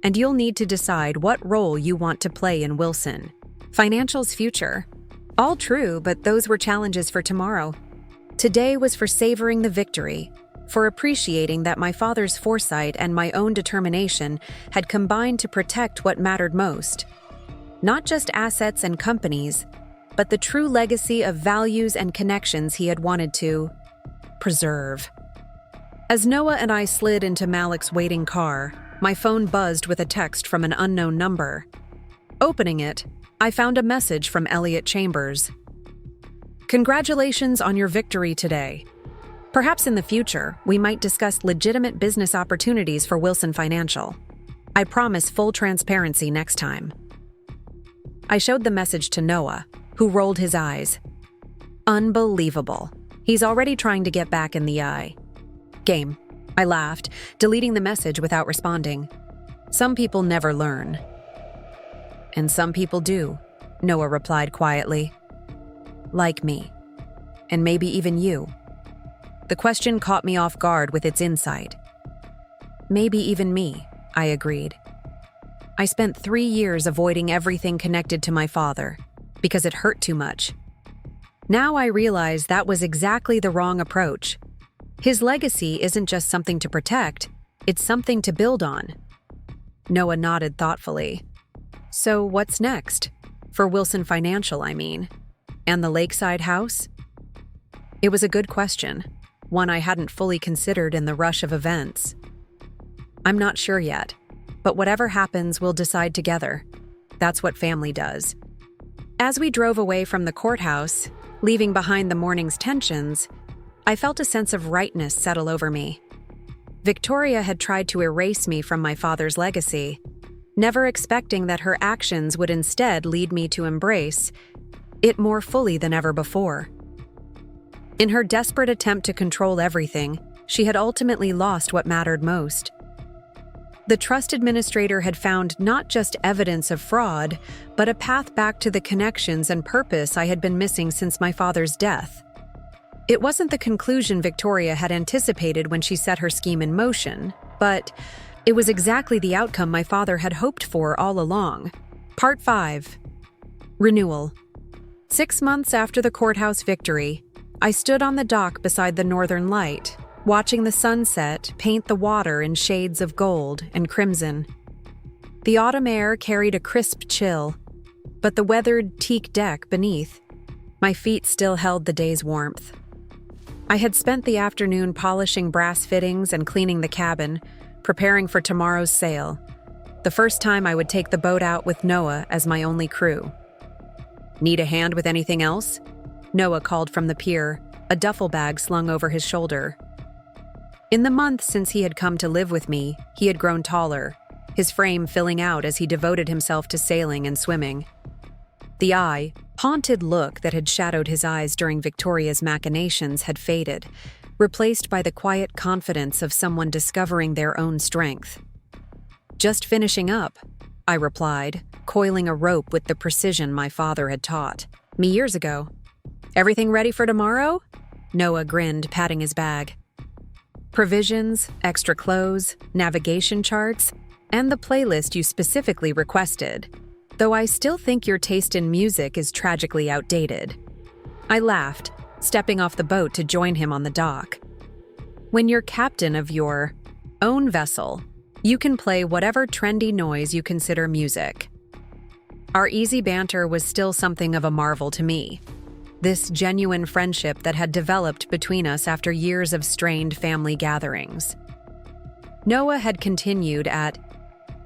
and you'll need to decide what role you want to play in Wilson Financial's future. All true, but those were challenges for tomorrow. Today was for savoring the victory, for appreciating that my father's foresight and my own determination had combined to protect what mattered most. Not just assets and companies, but the true legacy of values and connections he had wanted to preserve. As Noah and I slid into Malik's waiting car, my phone buzzed with a text from an unknown number. Opening it, I found a message from Elliot Chambers. Congratulations on your victory today. Perhaps in the future, we might discuss legitimate business opportunities for Wilson Financial. I promise full transparency next time. I showed the message to Noah, who rolled his eyes. Unbelievable. He's already trying to get back in the eye. Game. I laughed, deleting the message without responding. Some people never learn. And some people do, Noah replied quietly. Like me. And maybe even you. The question caught me off guard with its insight. Maybe even me, I agreed. I spent 3 years avoiding everything connected to my father, because it hurt too much. Now I realize that was exactly the wrong approach. His legacy isn't just something to protect, it's something to build on. Noah nodded thoughtfully. So what's next? For Wilson Financial, I mean. And the lakeside house? It was a good question, one I hadn't fully considered in the rush of events. I'm not sure yet, but whatever happens, we'll decide together. That's what family does. As we drove away from the courthouse, leaving behind the morning's tensions, I felt a sense of rightness settle over me. Victoria had tried to erase me from my father's legacy, never expecting that her actions would instead lead me to embrace it more fully than ever before. In her desperate attempt to control everything, she had ultimately lost what mattered most. The trust administrator had found not just evidence of fraud, but a path back to the connections and purpose I had been missing since my father's death. It wasn't the conclusion Victoria had anticipated when she set her scheme in motion, but it was exactly the outcome my father had hoped for all along. Part 5. Renewal. 6 months after the courthouse victory, I stood on the dock beside the Northern Light, watching the sunset paint the water in shades of gold and crimson. The autumn air carried a crisp chill, but the weathered teak deck beneath, my feet still held the day's warmth. I had spent the afternoon polishing brass fittings and cleaning the cabin, preparing for tomorrow's sail, the first time I would take the boat out with Noah as my only crew. "Need a hand with anything else?" Noah called from the pier, a duffel bag slung over his shoulder. In the month since he had come to live with me, he had grown taller, his frame filling out as he devoted himself to sailing and swimming. The haunted look that had shadowed his eyes during Victoria's machinations had faded, replaced by the quiet confidence of someone discovering their own strength. "Just finishing up," I replied, coiling a rope with the precision my father had taught me years ago. "Everything ready for tomorrow?" Noah grinned, patting his bag. "Provisions, extra clothes, navigation charts, and the playlist you specifically requested, though I still think your taste in music is tragically outdated." I laughed, stepping off the boat to join him on the dock. "When you're captain of your own vessel, you can play whatever trendy noise you consider music." Our easy banter was still something of a marvel to me. This genuine friendship that had developed between us after years of strained family gatherings. Noah had continued at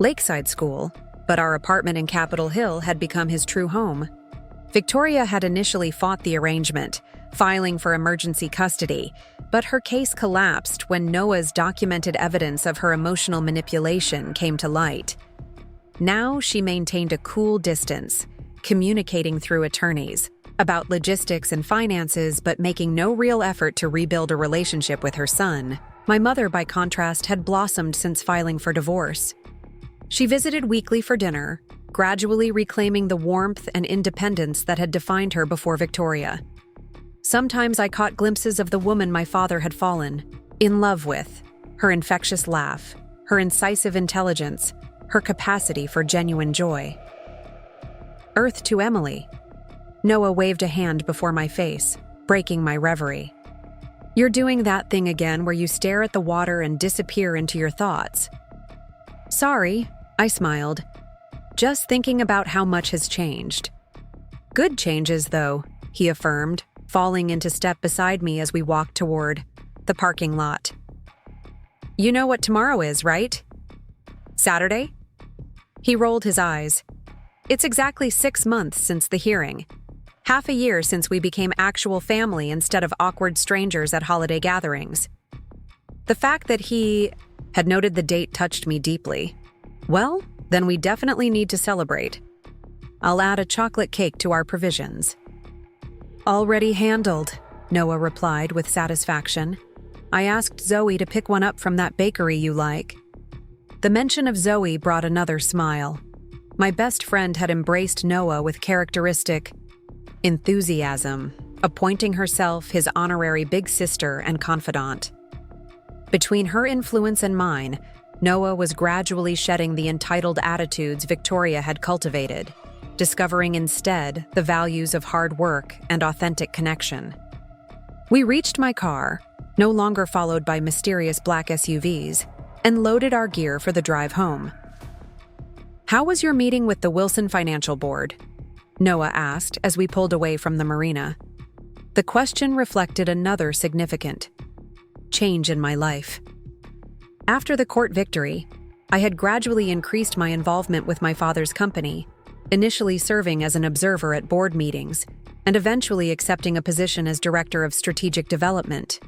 Lakeside School, but our apartment in Capitol Hill had become his true home. Victoria had initially fought the arrangement, filing for emergency custody, but her case collapsed when Noah's documented evidence of her emotional manipulation came to light. Now she maintained a cool distance, communicating through attorneys about logistics and finances, but making no real effort to rebuild a relationship with her son. My mother, by contrast, had blossomed since filing for divorce. She visited weekly for dinner, gradually reclaiming the warmth and independence that had defined her before Victoria. Sometimes I caught glimpses of the woman my father had fallen in love with, her infectious laugh, her incisive intelligence, her capacity for genuine joy. "Earth to Emily." Noah waved a hand before my face, breaking my reverie. "You're doing that thing again where you stare at the water and disappear into your thoughts." "Sorry," I smiled. "Just thinking about how much has changed." "Good changes, though," he affirmed, falling into step beside me as we walked toward the parking lot. "You know what tomorrow is, right?" "Saturday?" He rolled his eyes. "It's exactly 6 months since the hearing. Half a year since we became actual family instead of awkward strangers at holiday gatherings." The fact that he had noted the date touched me deeply. "Well, then we definitely need to celebrate. I'll add a chocolate cake to our provisions." "Already handled," Noah replied with satisfaction. "I asked Zoe to pick one up from that bakery you like." The mention of Zoe brought another smile. My best friend had embraced Noah with characteristic enthusiasm, appointing herself his honorary big sister and confidant. Between her influence and mine, Noah was gradually shedding the entitled attitudes Victoria had cultivated, discovering instead the values of hard work and authentic connection. We reached my car, no longer followed by mysterious black SUVs, and loaded our gear for the drive home. "How was your meeting with the Wilson Financial Board?" Noah asked as we pulled away from the marina. The question reflected another significant change in my life. After the court victory, I had gradually increased my involvement with my father's company, initially serving as an observer at board meetings, and eventually accepting a position as director of strategic development.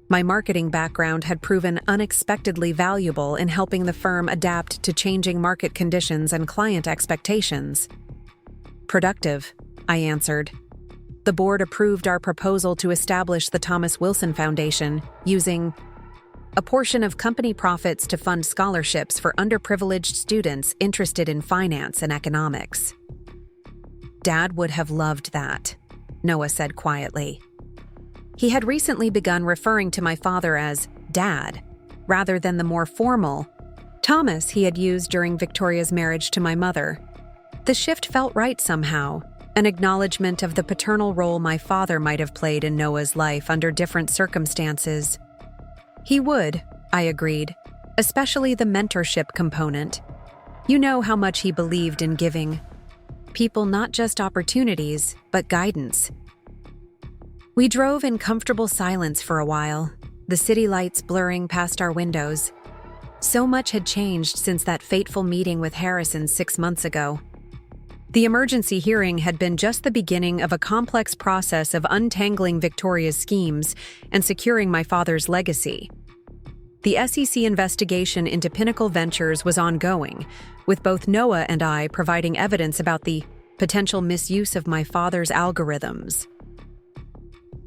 My marketing background had proven unexpectedly valuable in helping the firm adapt to changing market conditions and client expectations. "Productive," I answered. The board approved our proposal to establish the Thomas Wilson Foundation, using a portion of company profits to fund scholarships for underprivileged students interested in finance and economics. "Dad would have loved that," Noah said quietly. He had recently begun referring to my father as Dad, rather than the more formal Thomas he had used during Victoria's marriage to my mother. The shift felt right somehow, an acknowledgement of the paternal role my father might have played in Noah's life under different circumstances. He would, I agreed, especially the mentorship component. You know how much he believed in giving people not just opportunities, but guidance. We drove in comfortable silence for a while, the city lights blurring past our windows. So much had changed since that fateful meeting with Harrison 6 months ago. The emergency hearing had been just the beginning of a complex process of untangling Victoria's schemes and securing my father's legacy. The SEC investigation into Pinnacle Ventures was ongoing, with both Noah and I providing evidence about the potential misuse of my father's algorithms.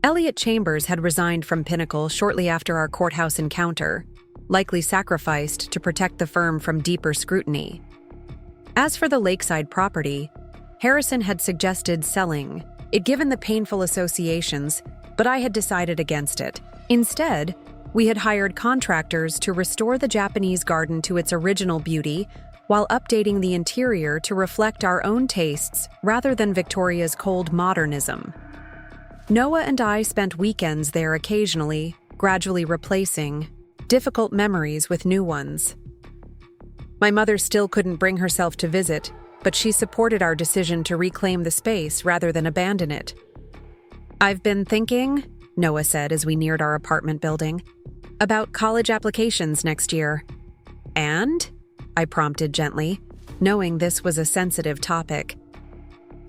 Elliot Chambers had resigned from Pinnacle shortly after our courthouse encounter, likely sacrificed to protect the firm from deeper scrutiny. As for the lakeside property, Harrison had suggested selling it given the painful associations, but I had decided against it. Instead, we had hired contractors to restore the Japanese garden to its original beauty while updating the interior to reflect our own tastes rather than Victoria's cold modernism. Noah and I spent weekends there occasionally, gradually replacing difficult memories with new ones. My mother still couldn't bring herself to visit, but she supported our decision to reclaim the space rather than abandon it. "I've been thinking," Noah said as we neared our apartment building, "about college applications next year." "And?" I prompted gently, knowing this was a sensitive topic.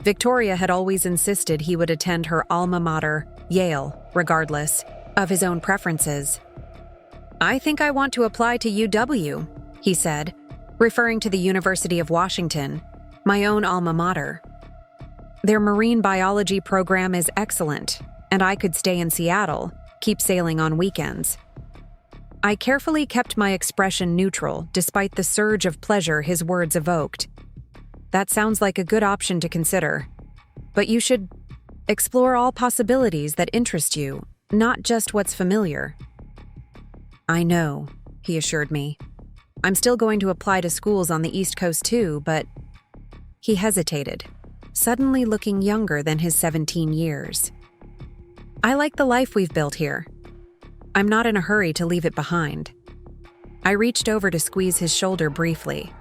Victoria had always insisted he would attend her alma mater, Yale, regardless of his own preferences. "I think I want to apply to UW," he said, referring to the University of Washington, my own alma mater. "Their marine biology program is excellent, and I could stay in Seattle, keep sailing on weekends." I carefully kept my expression neutral despite the surge of pleasure his words evoked. "That sounds like a good option to consider. But you should explore all possibilities that interest you, not just what's familiar." "I know," he assured me. "I'm still going to apply to schools on the East Coast too, but..." He hesitated, suddenly looking younger than his 17 years. "I like the life we've built here. I'm not in a hurry to leave it behind." I reached over to squeeze his shoulder briefly.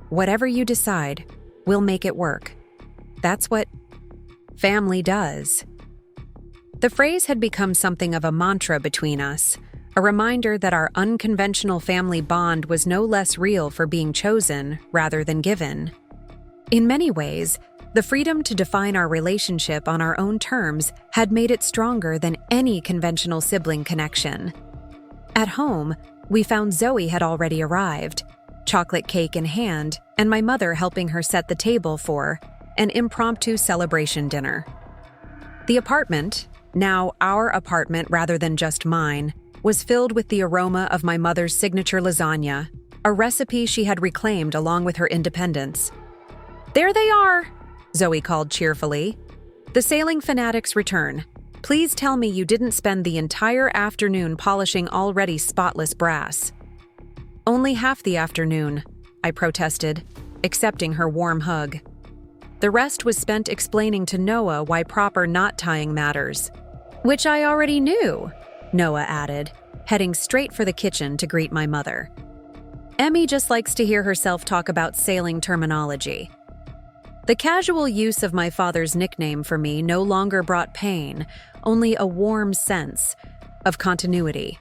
"Whatever you decide, we'll make it work. That's what family does." The phrase had become something of a mantra between us, a reminder that our unconventional family bond was no less real for being chosen rather than given. In many ways, the freedom to define our relationship on our own terms had made it stronger than any conventional sibling connection. At home, we found Zoe had already arrived, chocolate cake in hand, and my mother helping her set the table for an impromptu celebration dinner. The apartment, now our apartment rather than just mine, was filled with the aroma of my mother's signature lasagna, a recipe she had reclaimed along with her independence. "There they are!" Zoe called cheerfully. "The sailing fanatics return. Please tell me you didn't spend the entire afternoon polishing already spotless brass." "Only half the afternoon," I protested, accepting her warm hug. The rest was spent explaining to Noah why proper knot tying matters. "Which I already knew," Noah added, heading straight for the kitchen to greet my mother. "Emmy just likes to hear herself talk about sailing terminology." The casual use of my father's nickname for me no longer brought pain, only a warm sense of continuity.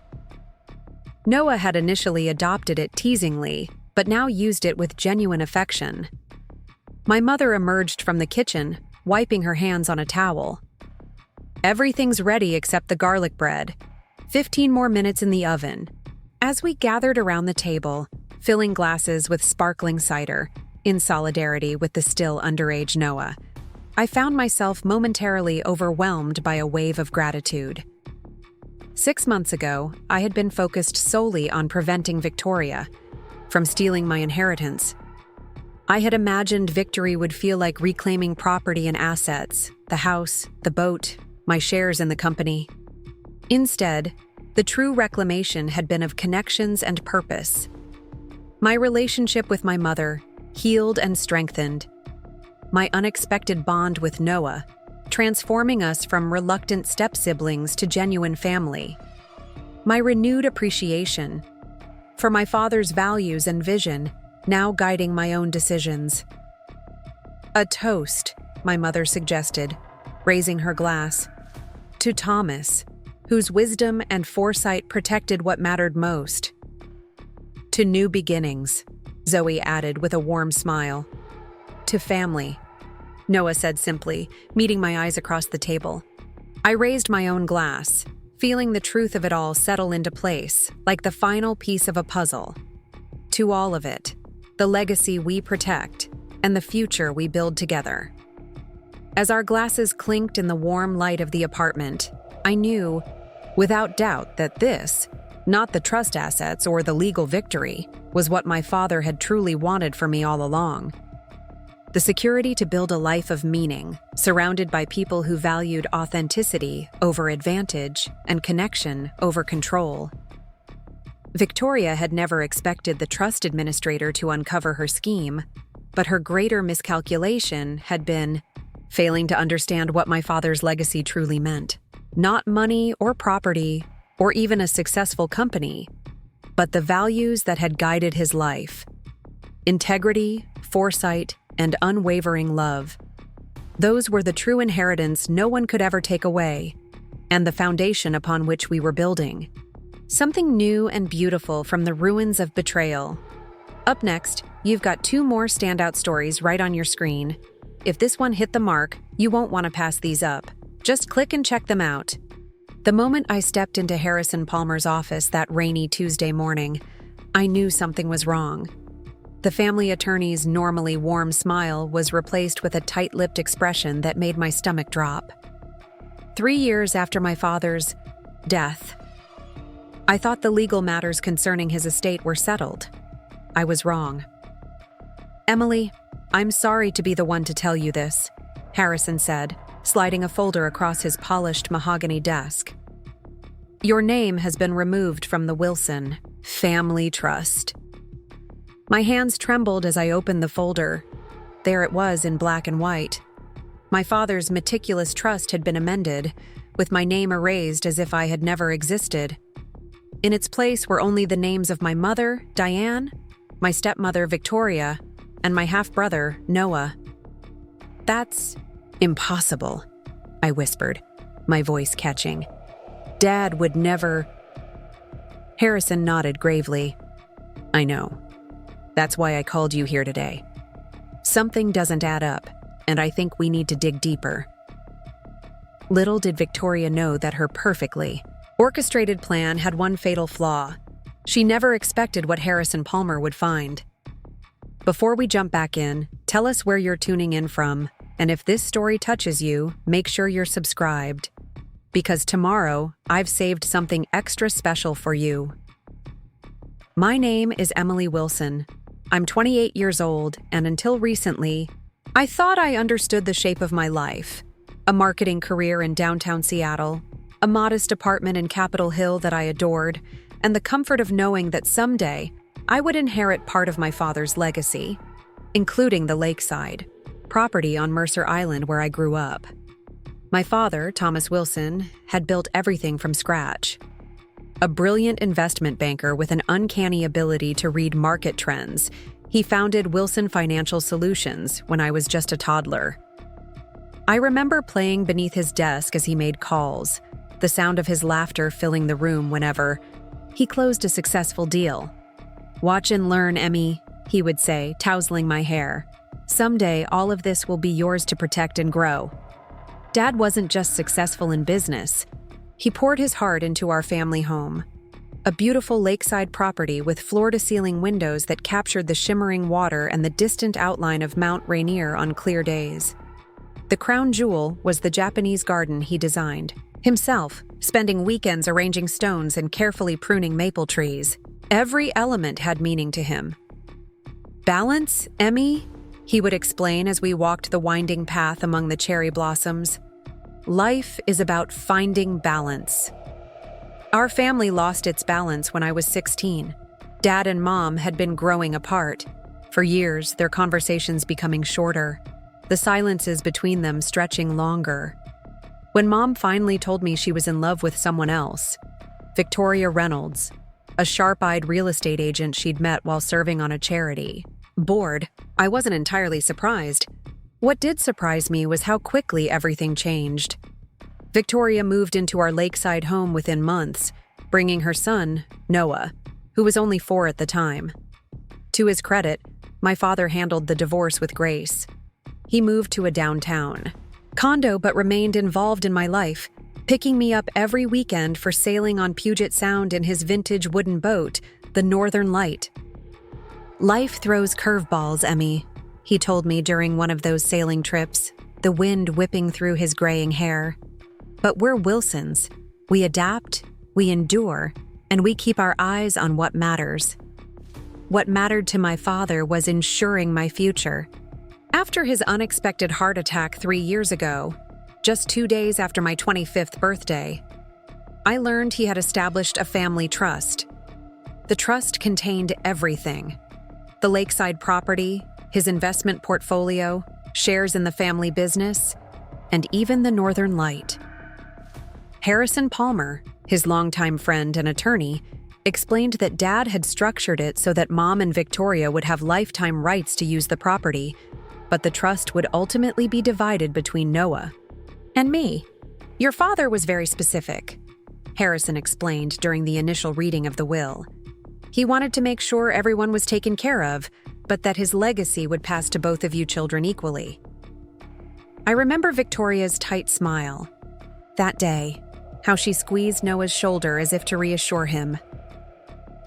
Noah had initially adopted it teasingly, but now used it with genuine affection. My mother emerged from the kitchen, wiping her hands on a towel. "Everything's ready except the garlic bread. 15 more minutes in the oven." As we gathered around the table, filling glasses with sparkling cider, in solidarity with the still underage Noah, I found myself momentarily overwhelmed by a wave of gratitude. 6 months ago, I had been focused solely on preventing Victoria from stealing my inheritance. I had imagined victory would feel like reclaiming property and assets, the house, the boat, my shares in the company. Instead, the true reclamation had been of connections and purpose. My relationship with my mother, healed and strengthened. My unexpected bond with Noah, transforming us from reluctant step-siblings to genuine family. my renewed appreciation for my father's values and vision, now guiding my own decisions. "A toast," my mother suggested, raising her glass. "To Thomas, whose wisdom and foresight protected what mattered most." "To new beginnings," Zoe added with a warm smile. "To family," Noah said simply, meeting my eyes across the table. I raised my own glass, feeling the truth of it all settle into place, like the final piece of a puzzle. To all of it, the legacy we protect, and the future we build together. As our glasses clinked in the warm light of the apartment, I knew, without doubt, that this, not the trust assets or the legal victory, was what my father had truly wanted for me all along. The security to build a life of meaning, surrounded by people who valued authenticity over advantage and connection over control. Victoria had never expected the trust administrator to uncover her scheme, but her greater miscalculation had been failing to understand what my father's legacy truly meant. Not money or property, or even a successful company, but the values that had guided his life. Integrity, foresight, and unwavering love. Those were the true inheritance no one could ever take away, and the foundation upon which we were building. Something new and beautiful from the ruins of betrayal. Up next, you've got 2 more standout stories right on your screen. If this one hit the mark, you won't want to pass these up. Just click and check them out. The moment I stepped into Harrison Palmer's office that rainy Tuesday morning, I knew something was wrong. The family attorney's normally warm smile was replaced with a tight-lipped expression that made my stomach drop. 3 years after my father's death, I thought the legal matters concerning his estate were settled. I was wrong. "Emily, I'm sorry to be the one to tell you this," Harrison said, sliding a folder across his polished mahogany desk. "Your name has been removed from the Wilson Family Trust." My hands trembled as I opened the folder. There it was in black and white. My father's meticulous trust had been amended, with my name erased as if I had never existed. In its place were only the names of my mother, Diane, my stepmother, Victoria, and my half-brother, Noah. "That's impossible," I whispered, my voice catching. "Dad would never—" Harrison nodded gravely. "I know. That's why I called you here today. Something doesn't add up, and I think we need to dig deeper." Little did Victoria know that her perfectly orchestrated plan had one fatal flaw. She never expected what Harrison Palmer would find. Before we jump back in, tell us where you're tuning in from, and if this story touches you, make sure you're subscribed. Because tomorrow, I've saved something extra special for you. My name is Emily Wilson. I'm 28 years old, and until recently, I thought I understood the shape of my life. A marketing career in downtown Seattle, a modest apartment in Capitol Hill that I adored, and the comfort of knowing that someday I would inherit part of my father's legacy, including the lakeside property on Mercer Island where I grew up. My father, Thomas Wilson, had built everything from scratch. A brilliant investment banker with an uncanny ability to read market trends, he founded Wilson Financial Solutions when I was just a toddler. I remember playing beneath his desk as he made calls, the sound of his laughter filling the room whenever he closed a successful deal. "Watch and learn, Emmy," he would say, tousling my hair. "Someday, all of this will be yours to protect and grow." Dad wasn't just successful in business. He poured his heart into our family home, a beautiful lakeside property with floor-to-ceiling windows that captured the shimmering water and the distant outline of Mount Rainier on clear days. The crown jewel was the Japanese garden he designed himself, spending weekends arranging stones and carefully pruning maple trees. Every element had meaning to him. "Balance, Emmy," he would explain as we walked the winding path among the cherry blossoms. "Life is about finding balance." Our family lost its balance when I was 16. Dad and Mom had been growing apart. For years, their conversations becoming shorter, the silences between them stretching longer. When Mom finally told me she was in love with someone else, Victoria Reynolds, a sharp-eyed real estate agent she'd met while serving on a charity. Bored, I wasn't entirely surprised. What did surprise me was how quickly everything changed. Victoria moved into our lakeside home within months, bringing her son, Noah, who was only 4 at the time. To his credit, my father handled the divorce with grace. He moved to a downtown condo but remained involved in my life, picking me up every weekend for sailing on Puget Sound in his vintage wooden boat, the Northern Light. "Life throws curveballs, Emmy," he told me during one of those sailing trips, the wind whipping through his graying hair. "But we're Wilsons. We adapt, we endure, and we keep our eyes on what matters." What mattered to my father was ensuring my future. After his unexpected heart attack 3 years ago, just 2 days after my 25th birthday, I learned he had established a family trust. The trust contained everything: the lakeside property, his investment portfolio, shares in the family business, and even the Northern Light. Harrison Palmer, his longtime friend and attorney, explained that Dad had structured it so that Mom and Victoria would have lifetime rights to use the property, but the trust would ultimately be divided between Noah and me. "Your father was very specific," Harrison explained during the initial reading of the will. "He wanted to make sure everyone was taken care of, but that his legacy would pass to both of you children equally." I remember Victoria's tight smile. That day, how she squeezed Noah's shoulder as if to reassure him.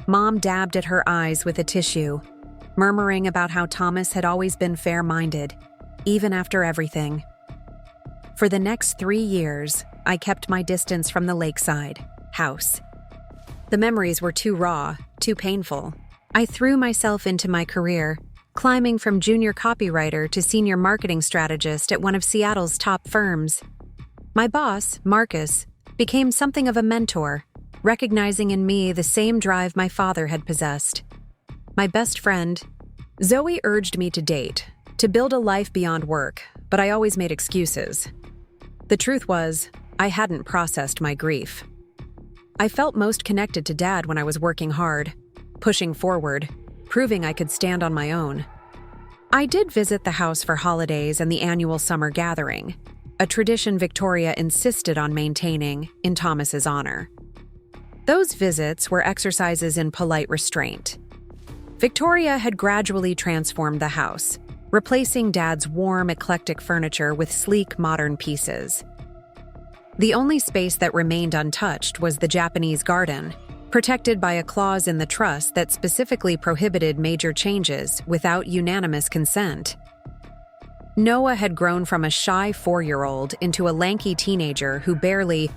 Mom dabbed at her eyes with a tissue, murmuring about how Thomas had always been fair-minded, even after everything. For the next 3 years, I kept my distance from the lakeside house. The memories were too raw, too painful. I threw myself into my career, climbing from junior copywriter to senior marketing strategist at one of Seattle's top firms. My boss, Marcus, became something of a mentor, recognizing in me the same drive my father had possessed. My best friend, Zoe, urged me to date, to build a life beyond work, but I always made excuses. The truth was, I hadn't processed my grief. I felt most connected to Dad when I was working hard, pushing forward, proving I could stand on my own. I did visit the house for holidays and the annual summer gathering, a tradition Victoria insisted on maintaining in Thomas's honor. Those visits were exercises in polite restraint. Victoria had gradually transformed the house, replacing Dad's warm, eclectic furniture with sleek, modern pieces. The only space that remained untouched was the Japanese garden, protected by a clause in the trust that specifically prohibited major changes without unanimous consent. Noah had grown from a shy 4-year-old into a lanky teenager who barely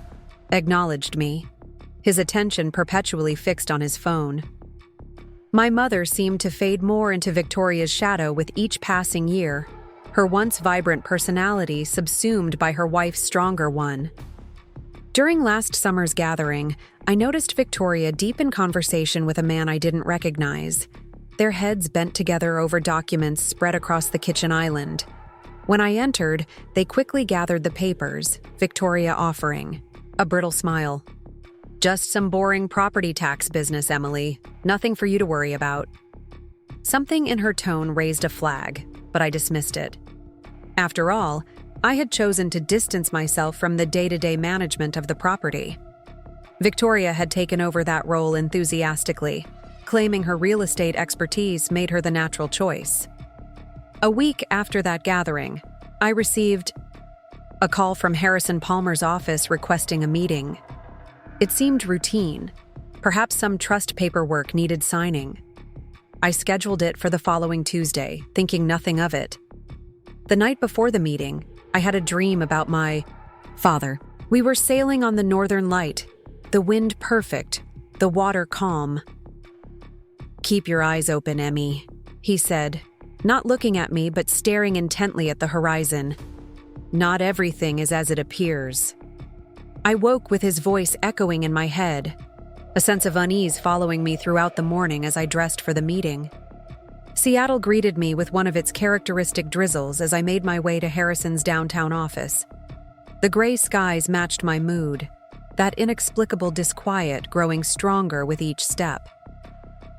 acknowledged me, his attention perpetually fixed on his phone. My mother seemed to fade more into Victoria's shadow with each passing year, her once vibrant personality subsumed by her wife's stronger one. During last summer's gathering, I noticed Victoria deep in conversation with a man I didn't recognize, their heads bent together over documents spread across the kitchen island. When I entered, they quickly gathered the papers, Victoria offering a brittle smile. "Just some boring property tax business, Emily. Nothing for you to worry about." Something in her tone raised a flag, but I dismissed it. After all, I had chosen to distance myself from the day-to-day management of the property. Victoria had taken over that role enthusiastically, claiming her real estate expertise made her the natural choice. A week after that gathering, I received a call from Harrison Palmer's office requesting a meeting. It seemed routine. Perhaps some trust paperwork needed signing. I scheduled it for the following Tuesday, thinking nothing of it. The night before the meeting, I had a dream about my father. We were sailing on the Northern Light, the wind perfect, the water calm. "Keep your eyes open, Emmy," he said, not looking at me but staring intently at the horizon. "Not everything is as it appears." I woke with his voice echoing in my head, a sense of unease following me throughout the morning as I dressed for the meeting. Seattle greeted me with one of its characteristic drizzles as I made my way to Harrison's downtown office. The gray skies matched my mood, that inexplicable disquiet growing stronger with each step.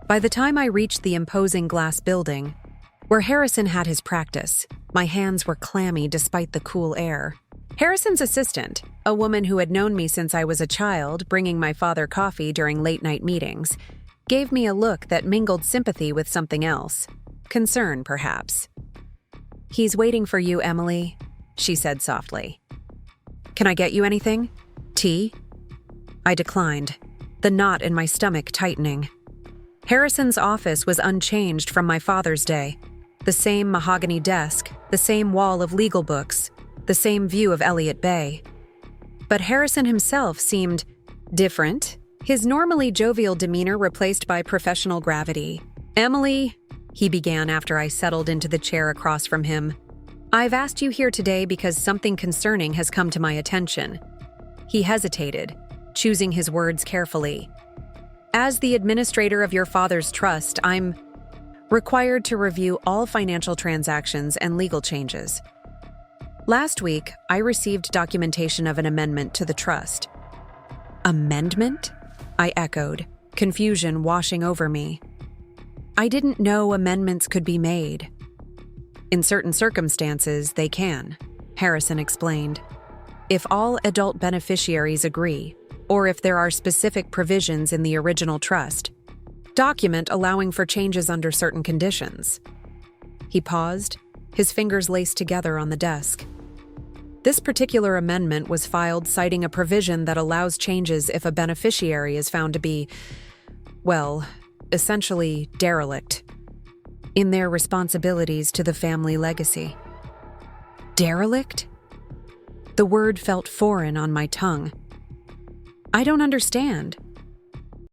By the time I reached the imposing glass building, where Harrison had his practice, my hands were clammy despite the cool air. Harrison's assistant, a woman who had known me since I was a child, bringing my father coffee during late-night meetings, gave me a look that mingled sympathy with something else. Concern, perhaps. "He's waiting for you, Emily," she said softly. "Can I get you anything? Tea?" I declined, the knot in my stomach tightening. Harrison's office was unchanged from my father's day. The same mahogany desk, the same wall of legal books, the same view of Elliott Bay. But Harrison himself seemed different, his normally jovial demeanor replaced by professional gravity. "Emily," he began after I settled into the chair across from him, "I've asked you here today because something concerning has come to my attention." He hesitated, choosing his words carefully. "As the administrator of your father's trust, I'm required to review all financial transactions and legal changes. Last week, I received documentation of an amendment to the trust." "Amendment?" I echoed, confusion washing over me. "I didn't know amendments could be made." "In certain circumstances, they can," Harrison explained. "If all adult beneficiaries agree, or if there are specific provisions in the original trust document allowing for changes under certain conditions." He paused, his fingers laced together on the desk. This particular amendment was filed citing a provision that allows changes if a beneficiary is found to be, well, essentially derelict in their responsibilities to the family legacy. Derelict? The word felt foreign on my tongue. "I don't understand,"